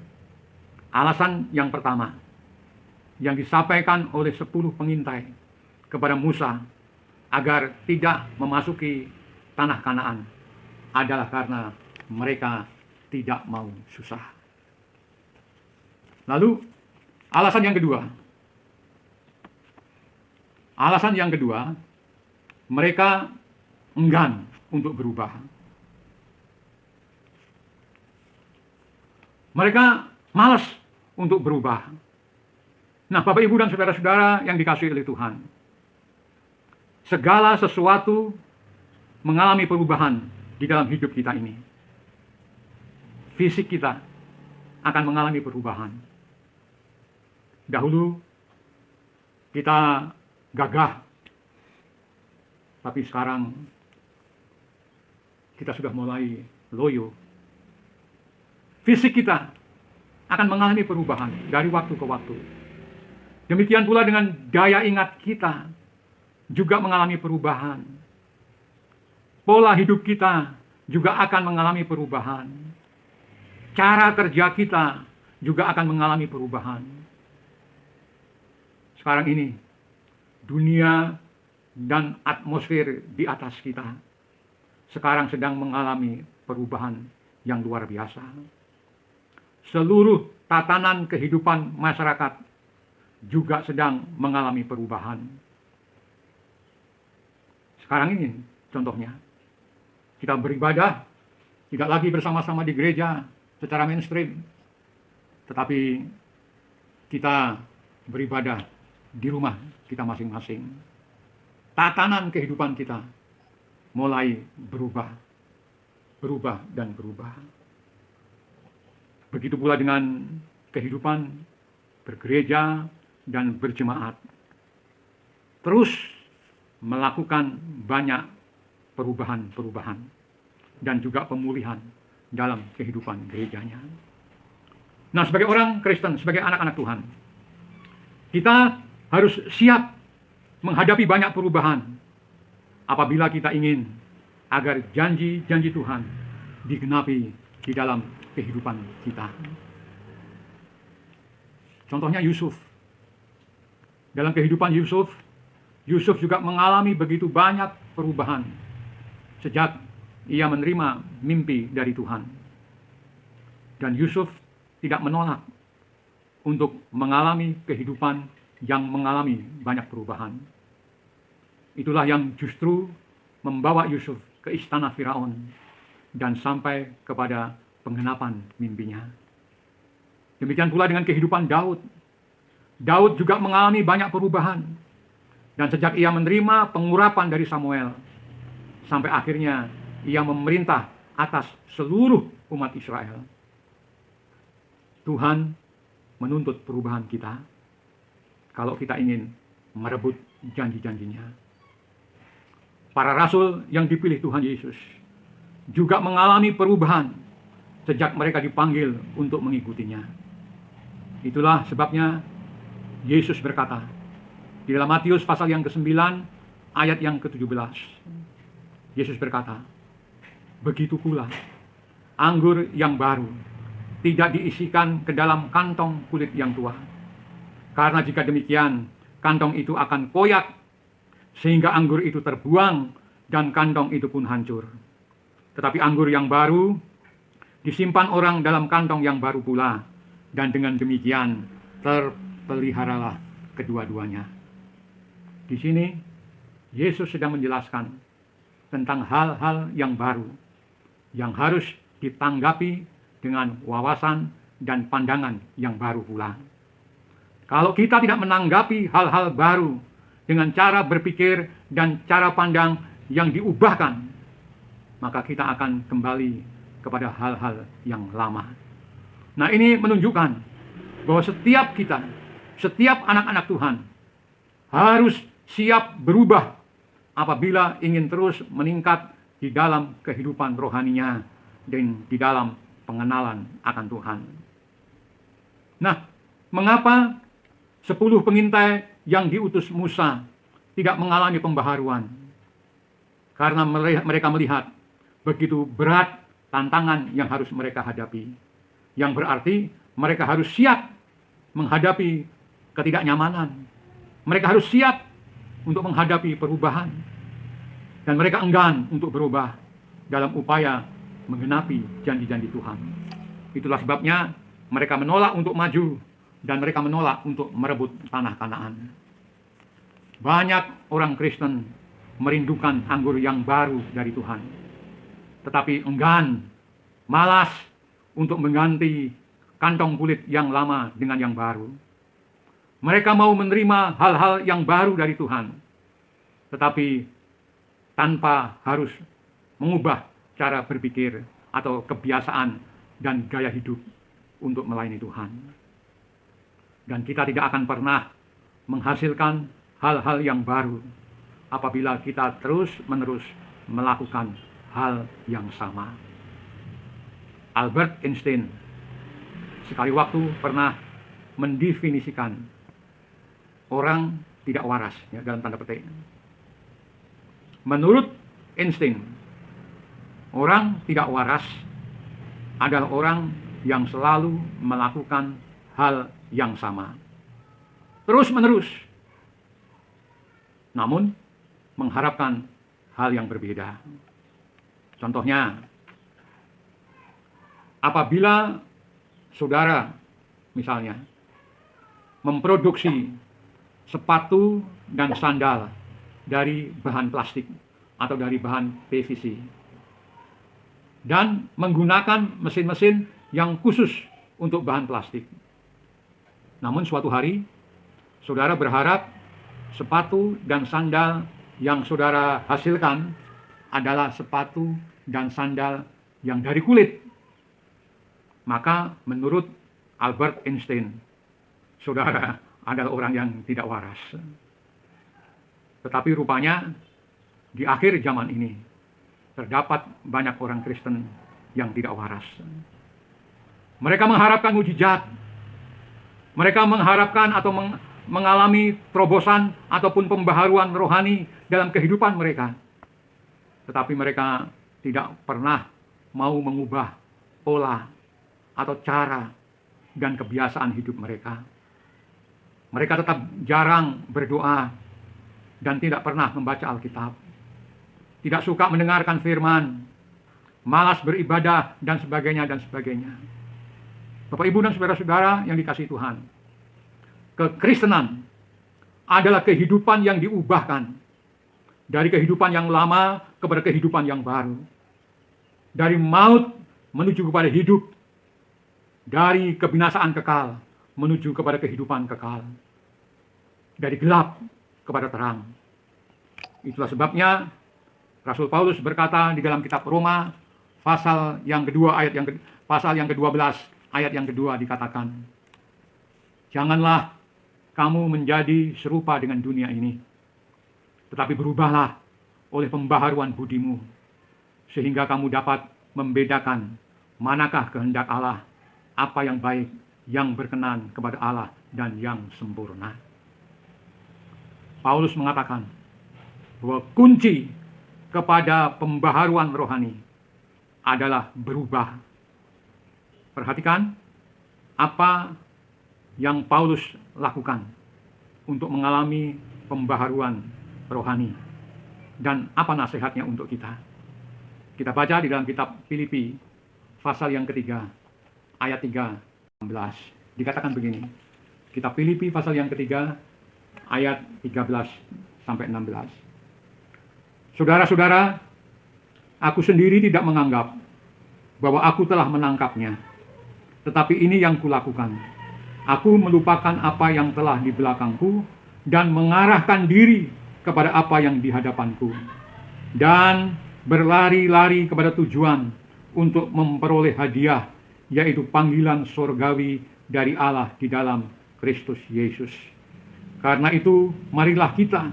alasan yang pertama yang disampaikan oleh 10 pengintai kepada Musa agar tidak memasuki tanah Kanaan adalah karena mereka tidak mau susah. Lalu, alasan yang kedua, mereka enggan untuk berubah. Mereka malas untuk berubah. Nah, Bapak, Ibu, dan saudara-saudara yang dikasihi oleh Tuhan, segala sesuatu mengalami perubahan di dalam hidup kita ini. Fisik kita akan mengalami perubahan. Dahulu kita gagah, tapi sekarang kita sudah mulai loyo. Fisik kita akan mengalami perubahan dari waktu ke waktu. Demikian pula dengan daya ingat kita juga mengalami perubahan. Pola hidup kita juga akan mengalami perubahan. Cara kerja kita juga akan mengalami perubahan. Sekarang ini, dunia dan atmosfer di atas kita sekarang sedang mengalami perubahan yang luar biasa. Seluruh tatanan kehidupan masyarakat juga sedang mengalami perubahan. Sekarang ini contohnya, kita beribadah tidak lagi bersama-sama di gereja secara mainstream, tetapi kita beribadah di rumah kita masing-masing. Tatanan kehidupan kita mulai berubah dan berubah. Begitu pula dengan kehidupan bergereja dan berjemaat. Terus melakukan banyak perubahan dan juga pemulihan dalam kehidupan gerejanya. Nah, sebagai orang Kristen, sebagai anak-anak Tuhan, kita harus siap menghadapi banyak perubahan apabila kita ingin agar janji-janji Tuhan digenapi di dalam kehidupan kita. Contohnya Yusuf. Dalam kehidupan Yusuf juga mengalami begitu banyak perubahan sejak ia menerima mimpi dari Tuhan. Dan Yusuf tidak menolak untuk mengalami kehidupan yang mengalami banyak perubahan. Itulah yang justru membawa Yusuf ke istana Firaun dan sampai kepada penggenapan mimpinya. Demikian pula dengan kehidupan Daud. Daud juga mengalami banyak perubahan. Dan sejak ia menerima pengurapan dari Samuel, sampai akhirnya ia memerintah atas seluruh umat Israel. Tuhan menuntut perubahan kita kalau kita ingin merebut janji-janjinya. para rasul yang dipilih Tuhan Yesus juga mengalami perubahan sejak mereka dipanggil untuk mengikutinya. Itulah sebabnya Yesus berkata di dalam Matius pasal yang ke-9 ayat yang ke-17. Yesus berkata, begitu pula anggur yang baru tidak diisikan ke dalam kantong kulit yang tua. Karena jika demikian, kantong itu akan koyak, sehingga anggur itu terbuang dan kantong itu pun hancur. Tetapi anggur yang baru disimpan orang dalam kantong yang baru pula, dan dengan demikian terpeliharalah kedua-duanya. Di sini Yesus sedang menjelaskan tentang hal-hal yang baru yang harus ditanggapi dengan wawasan dan pandangan yang baru pula. Kalau kita tidak menanggapi hal-hal baru dengan cara berpikir dan cara pandang yang diubahkan, maka kita akan kembali kepada hal-hal yang lama. Nah, ini menunjukkan bahwa setiap kita, setiap anak-anak Tuhan harus siap berubah apabila ingin terus meningkat di dalam kehidupan rohaninya dan di dalam pengenalan akan Tuhan. Nah, mengapa 10 pengintai yang diutus Musa tidak mengalami pembaharuan? Karena mereka melihat begitu berat tantangan yang harus mereka hadapi. Yang berarti mereka harus siap menghadapi ketidaknyamanan. Mereka harus siap untuk menghadapi perubahan. Dan mereka enggan untuk berubah dalam upaya menggenapi janji-janji Tuhan. Itulah sebabnya mereka menolak untuk maju dan mereka menolak untuk merebut tanah Kanaan. Banyak orang Kristen merindukan anggur yang baru dari Tuhan, tetapi enggan, malas untuk mengganti kantong kulit yang lama dengan yang baru. Mereka mau menerima hal-hal yang baru dari Tuhan, tetapi tanpa harus mengubah cara berpikir atau kebiasaan dan gaya hidup untuk melayani Tuhan. Dan kita tidak akan pernah menghasilkan hal-hal yang baru apabila kita terus-menerus melakukan hal yang sama. Albert Einstein sekali waktu pernah mendefinisikan orang tidak waras, ya, dalam tanda petik. Menurut Einstein, orang tidak waras adalah orang yang selalu melakukan hal yang sama, terus-menerus, namun mengharapkan hal yang berbeda. Contohnya, apabila saudara misalnya memproduksi sepatu dan sandal dari bahan plastik atau dari bahan PVC dan menggunakan mesin-mesin yang khusus untuk bahan plastik. Namun suatu hari saudara berharap sepatu dan sandal yang saudara hasilkan adalah sepatu dan sandal yang dari kulit. Maka menurut Albert Einstein, saudara adalah orang yang tidak waras. Tetapi rupanya di akhir zaman ini terdapat banyak orang Kristen yang tidak waras. Mereka mengharapkan mujizat. Mereka mengharapkan atau mengalami terobosan ataupun pembaharuan rohani dalam kehidupan mereka. Tetapi mereka tidak pernah mau mengubah pola atau cara dan kebiasaan hidup mereka. Mereka tetap jarang berdoa dan tidak pernah membaca Alkitab. Tidak suka mendengarkan firman, malas beribadah dan sebagainya dan sebagainya. Bapak, Ibu, dan saudara-saudara yang dikasihi Tuhan, kekristenan adalah kehidupan yang diubahkan dari kehidupan yang lama kepada kehidupan yang baru, dari maut menuju kepada hidup, dari kebinasaan kekal menuju kepada kehidupan kekal, dari gelap kepada terang. Itulah sebabnya Rasul Paulus berkata di dalam kitab Roma pasal yang kedua pasal yang ke-12 ayat yang kedua dikatakan, janganlah kamu menjadi serupa dengan dunia ini, tetapi berubahlah oleh pembaharuan budimu, sehingga kamu dapat membedakan manakah kehendak Allah, apa yang baik, yang berkenan kepada Allah, dan yang sempurna. Paulus mengatakan bahwa kunci kepada pembaharuan rohani adalah berubah. Perhatikan apa yang Paulus lakukan untuk mengalami pembaharuan rohani dan apa nasihatnya untuk kita. Kita baca di dalam kitab Filipi pasal yang ketiga ayat 13. Dikatakan begini. Kitab Filipi pasal yang ketiga ayat 13 sampai 16. Saudara-saudara, aku sendiri tidak menganggap bahwa aku telah menangkapnya. Tetapi ini yang kulakukan. Aku melupakan apa yang telah di belakangku dan mengarahkan diri kepada apa yang di hadapanku. Dan berlari-lari kepada tujuan untuk memperoleh hadiah, yaitu panggilan surgawi dari Allah di dalam Kristus Yesus. Karena itu, marilah kita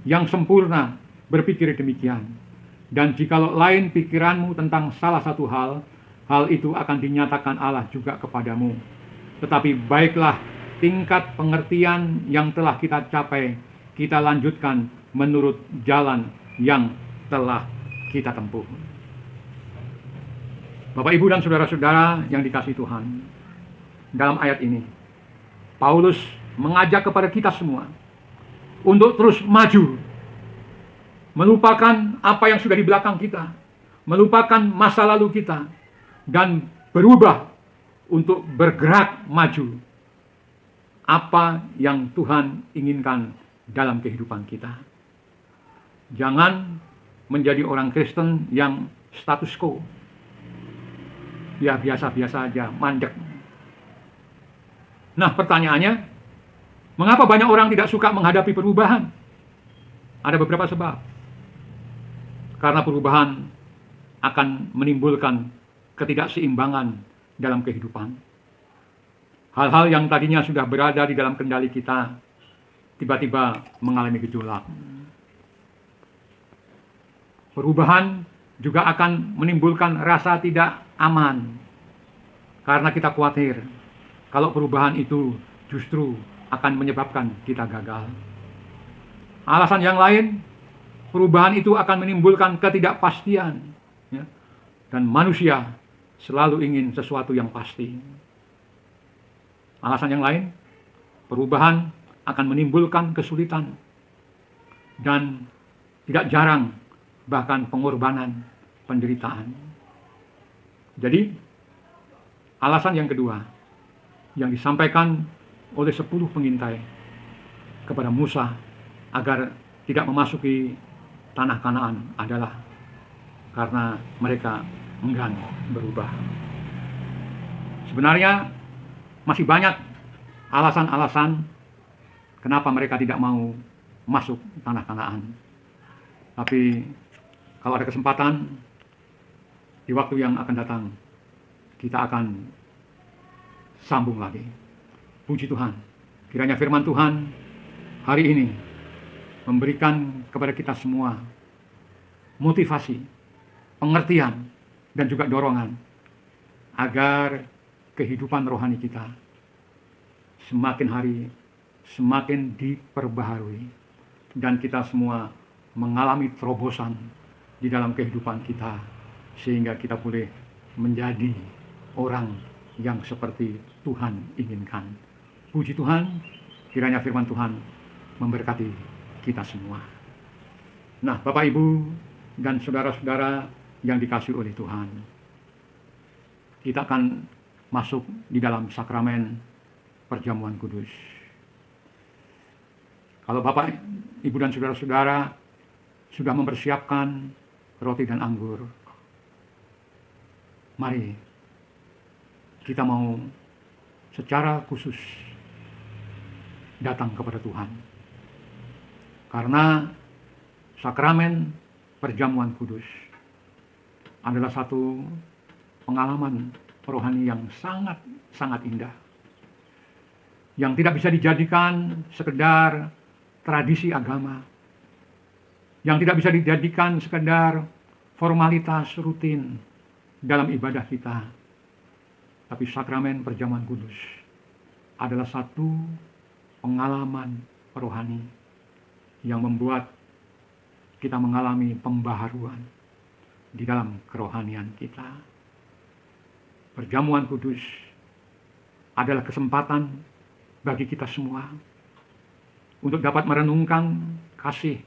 yang sempurna berpikir demikian. Dan jikalau lain pikiranmu tentang salah satu hal itu akan dinyatakan Allah juga kepadamu. Tetapi baiklah tingkat pengertian yang telah kita capai, kita lanjutkan menurut jalan yang telah kita tempuh. Bapak, Ibu, dan saudara-saudara yang dikasihi Tuhan, dalam ayat ini, Paulus mengajak kepada kita semua untuk terus maju, melupakan apa yang sudah di belakang kita, melupakan masa lalu kita, dan berubah untuk bergerak maju apa yang Tuhan inginkan dalam kehidupan kita. Jangan menjadi orang Kristen yang status quo. Ya biasa-biasa aja, mandek. Nah, pertanyaannya, mengapa banyak orang tidak suka menghadapi perubahan? Ada beberapa sebab. Karena perubahan akan menimbulkan ketidakseimbangan dalam kehidupan. Hal-hal yang tadinya sudah berada di dalam kendali kita, tiba-tiba mengalami gejolak. Perubahan juga akan menimbulkan rasa tidak aman, karena kita khawatir kalau perubahan itu justru akan menyebabkan kita gagal. Alasan yang lain, perubahan itu akan menimbulkan ketidakpastian, ya, dan manusia selalu ingin sesuatu yang pasti. Alasan yang lain, perubahan akan menimbulkan kesulitan dan tidak jarang bahkan pengorbanan, penderitaan. Jadi, alasan yang kedua yang disampaikan oleh 10 pengintai kepada Musa agar tidak memasuki tanah Kanaan adalah karena mereka enggan berubah. Sebenarnya masih banyak alasan-alasan kenapa mereka tidak mau masuk tanah Kanaan. Tapi kalau ada kesempatan di waktu yang akan datang, kita akan sambung lagi. Puji Tuhan, kiranya firman Tuhan hari ini memberikan kepada kita semua motivasi, pengertian, dan juga dorongan agar kehidupan rohani kita semakin hari semakin diperbaharui dan kita semua mengalami terobosan di dalam kehidupan kita sehingga kita boleh menjadi orang yang seperti Tuhan inginkan. Puji Tuhan, kiranya firman Tuhan memberkati kita semua. Nah, Bapak, Ibu, dan saudara-saudara yang dikasihi oleh Tuhan, kita akan masuk di dalam sakramen perjamuan kudus. Kalau Bapak, Ibu, dan saudara-saudara sudah mempersiapkan roti dan anggur, mari kita mau secara khusus datang kepada Tuhan. Karena sakramen perjamuan kudus adalah satu pengalaman rohani yang sangat indah, yang tidak bisa dijadikan sekedar tradisi agama, yang tidak bisa dijadikan sekedar formalitas rutin dalam ibadah kita. Tapi sakramen perjamuan kudus adalah satu pengalaman rohani yang membuat kita mengalami pembaharuan di dalam kerohanian kita. Perjamuan kudus adalah kesempatan bagi kita semua untuk dapat merenungkan kasih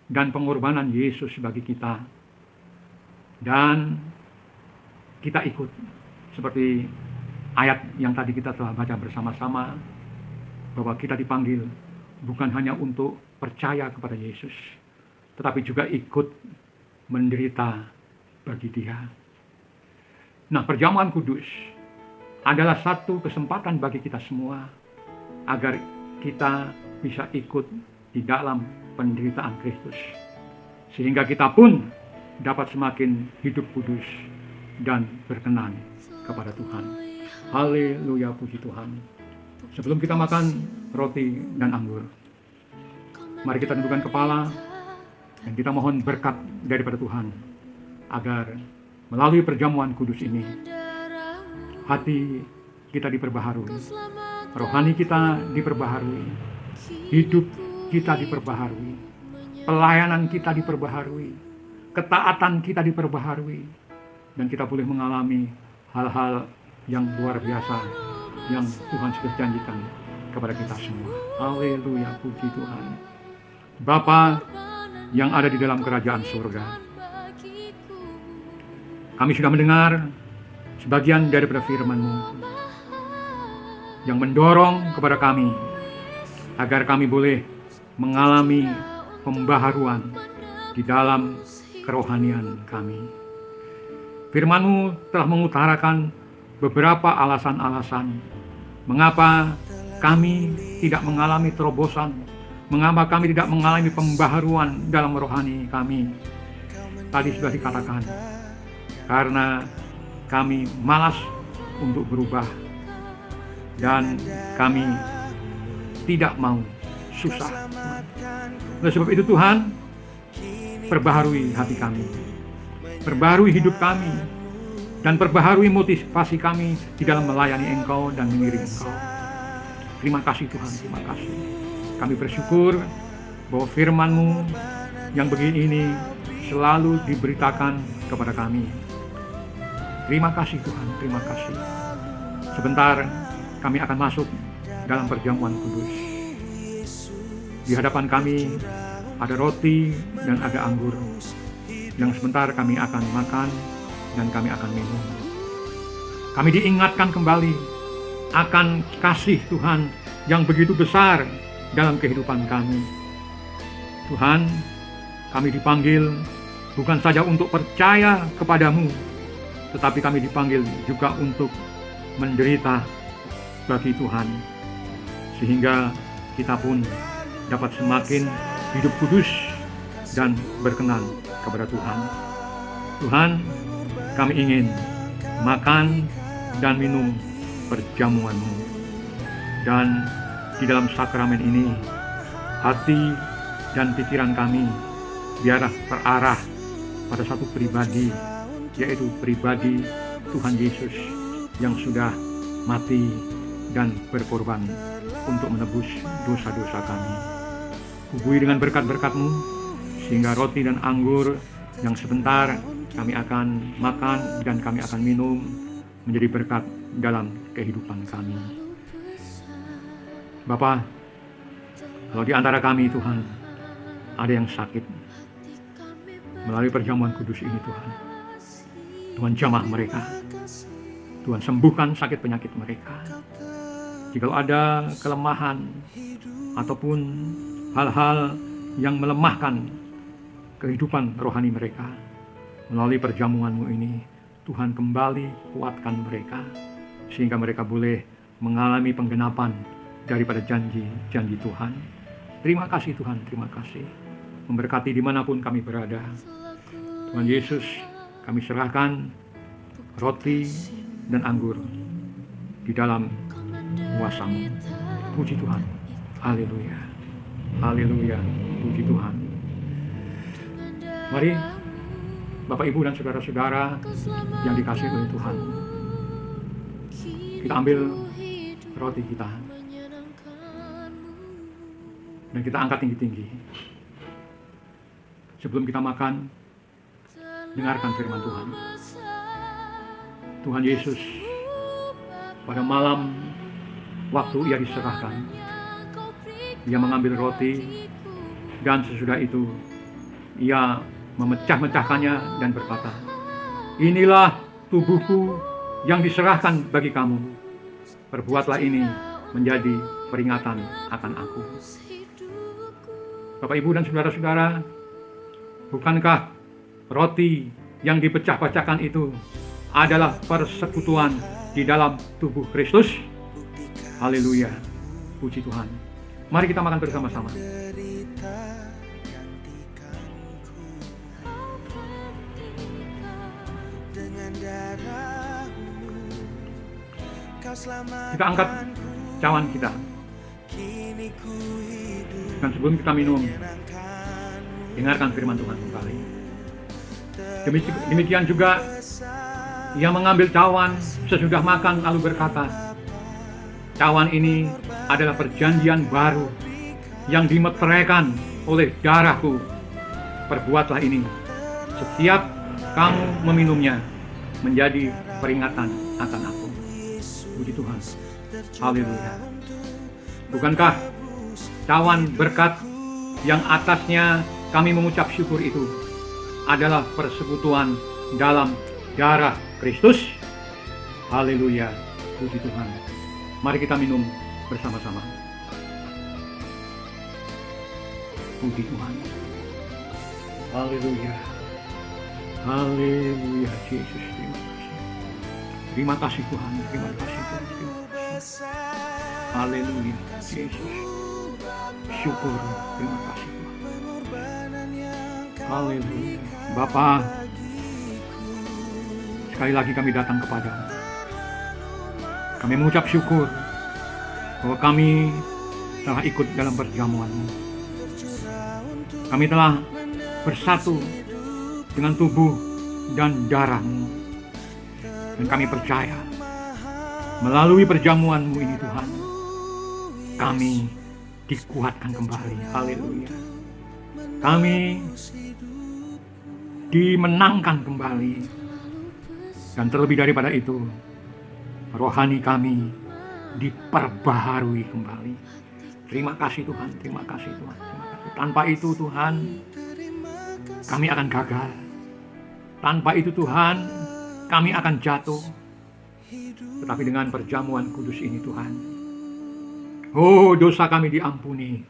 dan pengorbanan Yesus bagi kita. Dan kita ikut seperti ayat yang tadi kita telah baca bersama-sama, bahwa kita dipanggil bukan hanya untuk percaya kepada Yesus, tetapi juga ikut menderita bagi Dia. Nah, perjamuan kudus adalah satu kesempatan bagi kita semua agar kita bisa ikut di dalam penderitaan Kristus, sehingga kita pun dapat semakin hidup kudus dan berkenan kepada Tuhan. Haleluya, puji Tuhan. Sebelum kita makan roti dan anggur, mari kita tundukkan kepala dan kita mohon berkat daripada Tuhan agar melalui perjamuan kudus ini hati kita diperbaharui, rohani kita diperbaharui, hidup kita diperbaharui, pelayanan kita diperbaharui, ketaatan kita diperbaharui, dan kita boleh mengalami hal-hal yang luar biasa yang Tuhan sudah janjikan kepada kita semua. Haleluya, puji Tuhan. Bapa yang ada di dalam kerajaan surga, kami sudah mendengar sebagian daripada firman-Mu yang mendorong kepada kami agar kami boleh mengalami pembaharuan di dalam kerohanian kami. Firman-Mu telah mengutarakan beberapa alasan-alasan mengapa kami tidak mengalami terobosan, mengapa kami tidak mengalami pembaharuan dalam rohani kami. Tadi sudah dikatakan, karena kami malas untuk berubah dan kami tidak mau susah. Oleh sebab itu Tuhan, perbaharui hati kami, perbaharui hidup kami, dan perbaharui motivasi kami di dalam melayani Engkau dan mengiring Engkau. Terima kasih Tuhan, terima kasih. Kami bersyukur bahwa firman-Mu yang begini ini selalu diberitakan kepada kami. Terima kasih Tuhan, terima kasih. Sebentar kami akan masuk dalam perjamuan kudus. Di hadapan kami ada roti dan ada anggur yang sebentar kami akan makan dan kami akan minum. Kami diingatkan kembali akan kasih Tuhan yang begitu besar dalam kehidupan kami. Tuhan, kami dipanggil bukan saja untuk percaya kepadamu, tetapi kami dipanggil juga untuk menderita bagi Tuhan, sehingga kita pun dapat semakin hidup kudus dan berkenan kepada Tuhan. Tuhan, kami ingin makan dan minum perjamuan-Mu, dan di dalam sakramen ini hati dan pikiran kami biarlah terarah pada satu pribadi, yaitu pribadi Tuhan Yesus yang sudah mati dan berkorban untuk menebus dosa-dosa kami. Hubungi dengan berkat-berkat-Mu, sehingga roti dan anggur yang sebentar kami akan makan dan kami akan minum menjadi berkat dalam kehidupan kami. Bapa, kalau di antara kami Tuhan ada yang sakit, melalui perjamuan kudus ini Tuhan jamah mereka, Tuhan sembuhkan sakit penyakit mereka. Jika ada kelemahan ataupun hal-hal yang melemahkan kehidupan rohani mereka, melalui perjamuan-Mu ini Tuhan kembali kuatkan mereka, sehingga mereka boleh mengalami penggenapan daripada janji-janji Tuhan. Terima kasih Tuhan, terima kasih. Memberkati dimanapun kami berada. Tuhan Yesus, kami serahkan roti dan anggur di dalam kuasa-Mu. Puji Tuhan. Haleluya. Haleluya. Puji Tuhan. Mari Bapak Ibu dan saudara-saudara yang dikasihi oleh Tuhan, kita ambil roti kita dan kita angkat tinggi-tinggi. Sebelum kita makan, dengarkan firman Tuhan. Tuhan Yesus pada malam waktu ia diserahkan, ia mengambil roti dan sesudah itu ia memecah-mecahkannya dan berkata, "Inilah tubuhku yang diserahkan bagi kamu. Perbuatlah ini menjadi peringatan akan aku." Bapak, Ibu, dan saudara-saudara, bukankah roti yang dipecah-pecahkan itu adalah persekutuan di dalam tubuh Kristus? Haleluya, puji Tuhan. Mari kita makan bersama-sama. Kita angkat cawan kita. Dan sebelum kita minum, dengarkan firman Tuhan kembali. Demikian juga ia mengambil cawan sesudah makan lalu berkata, "Cawan ini adalah perjanjian baru yang dimeteraikan oleh darahku. Perbuatlah ini setiap kamu meminumnya menjadi peringatan akan aku." Puji Tuhan. Haleluya. Bukankah cawan berkat yang atasnya kami mengucap syukur itu adalah persekutuan dalam darah Kristus? Haleluya. Puji Tuhan. Mari kita minum bersama-sama. Puji Tuhan. Haleluya. Haleluya, Yesus, terima kasih. Terima kasih Tuhan, terima kasih Tuhan, terima kasih. Haleluya, Yesus. Syukur, terima kasih Tuhan. Haleluya. Bapa, sekali lagi kami datang kepadamu. Kami mengucap syukur bahwa kami telah ikut dalam perjamuan-Mu. Kami telah bersatu dengan tubuh dan darah-Mu. Dan kami percaya melalui perjamuan-Mu ini Tuhan, kami dikuatkan kembali. Haleluya. Kami dimenangkan kembali. Dan terlebih daripada itu, rohani kami diperbaharui kembali. Terima kasih Tuhan, terima kasih Tuhan, terima kasih. Tanpa itu Tuhan, kami akan gagal. Tanpa itu Tuhan, kami akan jatuh. Tetapi dengan perjamuan kudus ini Tuhan, oh, dosa kami diampuni,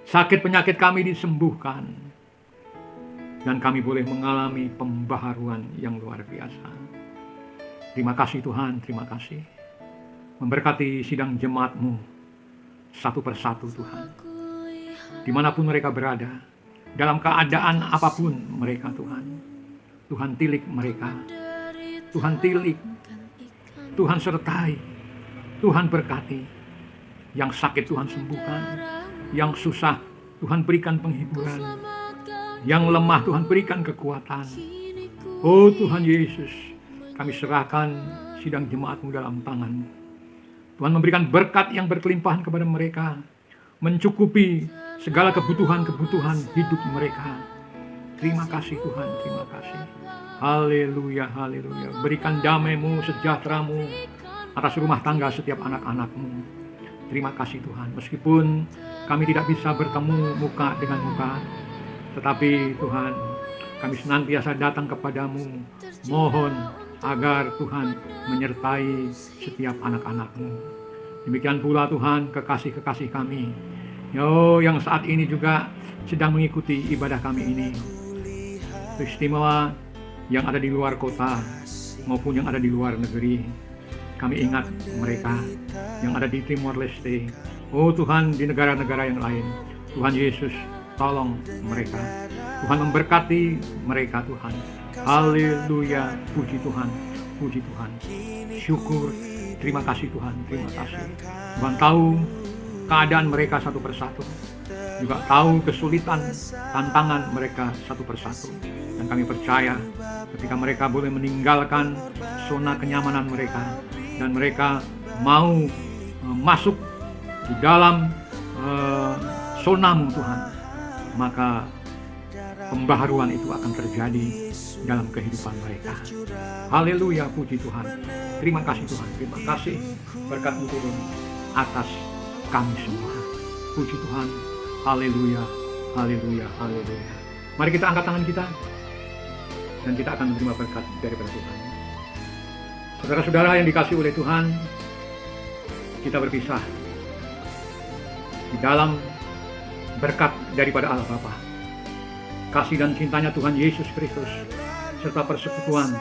sakit penyakit kami disembuhkan, dan kami boleh mengalami pembaharuan yang luar biasa. Terima kasih Tuhan, terima kasih. Memberkati sidang jemaat-Mu satu persatu Tuhan. Dimanapun mereka berada, dalam keadaan apapun mereka Tuhan. Tuhan tilik mereka. Tuhan tilik. Tuhan sertai. Tuhan berkati. Yang sakit Tuhan sembuhkan. Yang susah Tuhan berikan penghiburan. Yang lemah Tuhan berikan kekuatan. Oh Tuhan Yesus, kami serahkan sidang jemaat-Mu dalam tangan-Mu. Tuhan memberikan berkat yang berkelimpahan kepada mereka, mencukupi segala kebutuhan-kebutuhan hidup mereka. Terima kasih Tuhan, terima kasih. Haleluya, haleluya. Berikan damai-Mu, sejahtera-Mu atas rumah tangga setiap anak-anak-Mu. Terima kasih Tuhan. Meskipun kami tidak bisa bertemu muka dengan muka, tetapi Tuhan, kami senantiasa datang kepadamu, mohon agar Tuhan menyertai setiap anak-anak-Mu. Demikian pula Tuhan, kekasih-kekasih kami, yang saat ini juga sedang mengikuti ibadah kami ini. Istimewa yang ada di luar kota maupun yang ada di luar negeri. Kami ingat mereka yang ada di Timor Leste. Oh Tuhan, di negara-negara yang lain. Tuhan Yesus, tolong mereka. Tuhan memberkati mereka Tuhan. Haleluya, puji Tuhan, puji Tuhan. Syukur, terima kasih Tuhan, terima kasih. Tuhan tahu keadaan mereka satu persatu. juga tahu kesulitan, tantangan mereka satu persatu. Dan kami percaya ketika mereka boleh meninggalkan zona kenyamanan mereka dan mereka mau masuk di dalam zona-Mu Tuhan, maka pembaharuan itu akan terjadi dalam kehidupan mereka. Haleluya, puji Tuhan. Terima kasih Tuhan, terima kasih berkat-Mu turun atas kami semua. Puji Tuhan, haleluya, haleluya, haleluya. Mari kita angkat tangan kita dan kita akan menerima berkat daripada Tuhan. Saudara-saudara yang dikasihi oleh Tuhan, kita berpisah di dalam berkat daripada Allah Bapa, kasih dan cintanya Tuhan Yesus Kristus, serta persekutuan,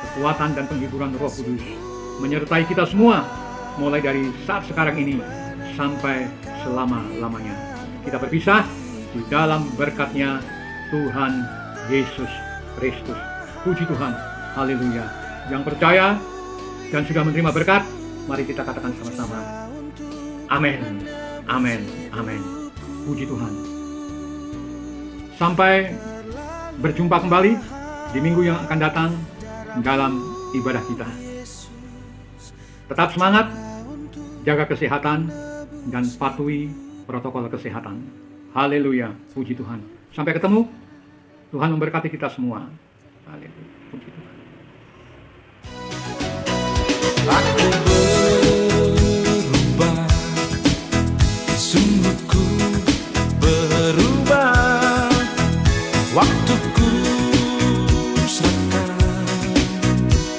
kekuatan dan penghiburan Roh Kudus menyertai kita semua mulai dari saat sekarang ini sampai selama-lamanya. Kita berpisah di dalam berkat-Nya Tuhan Yesus Kristus. Puji Tuhan, haleluya. Yang percaya dan sudah menerima berkat, mari kita katakan sama-sama, amin, amin, amin. Puji Tuhan. Sampai berjumpa kembali di minggu yang akan datang dalam ibadah kita. Tetap semangat, jaga kesehatan, dan patuhi protokol kesehatan. Haleluya, puji Tuhan. Sampai ketemu, Tuhan memberkati kita semua. Haleluya, puji Tuhan. Aku berubah, sungguhku berubah, waktuku serahkan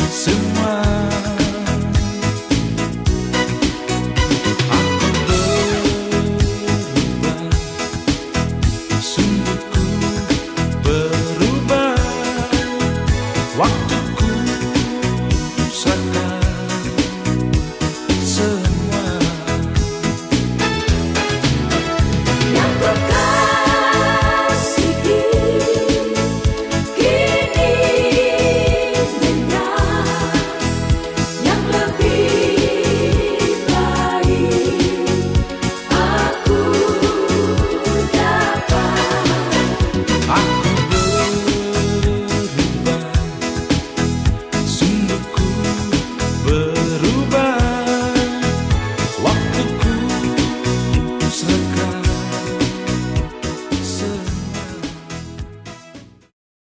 semua. Aku berubah, sungguhku berubah, waktuku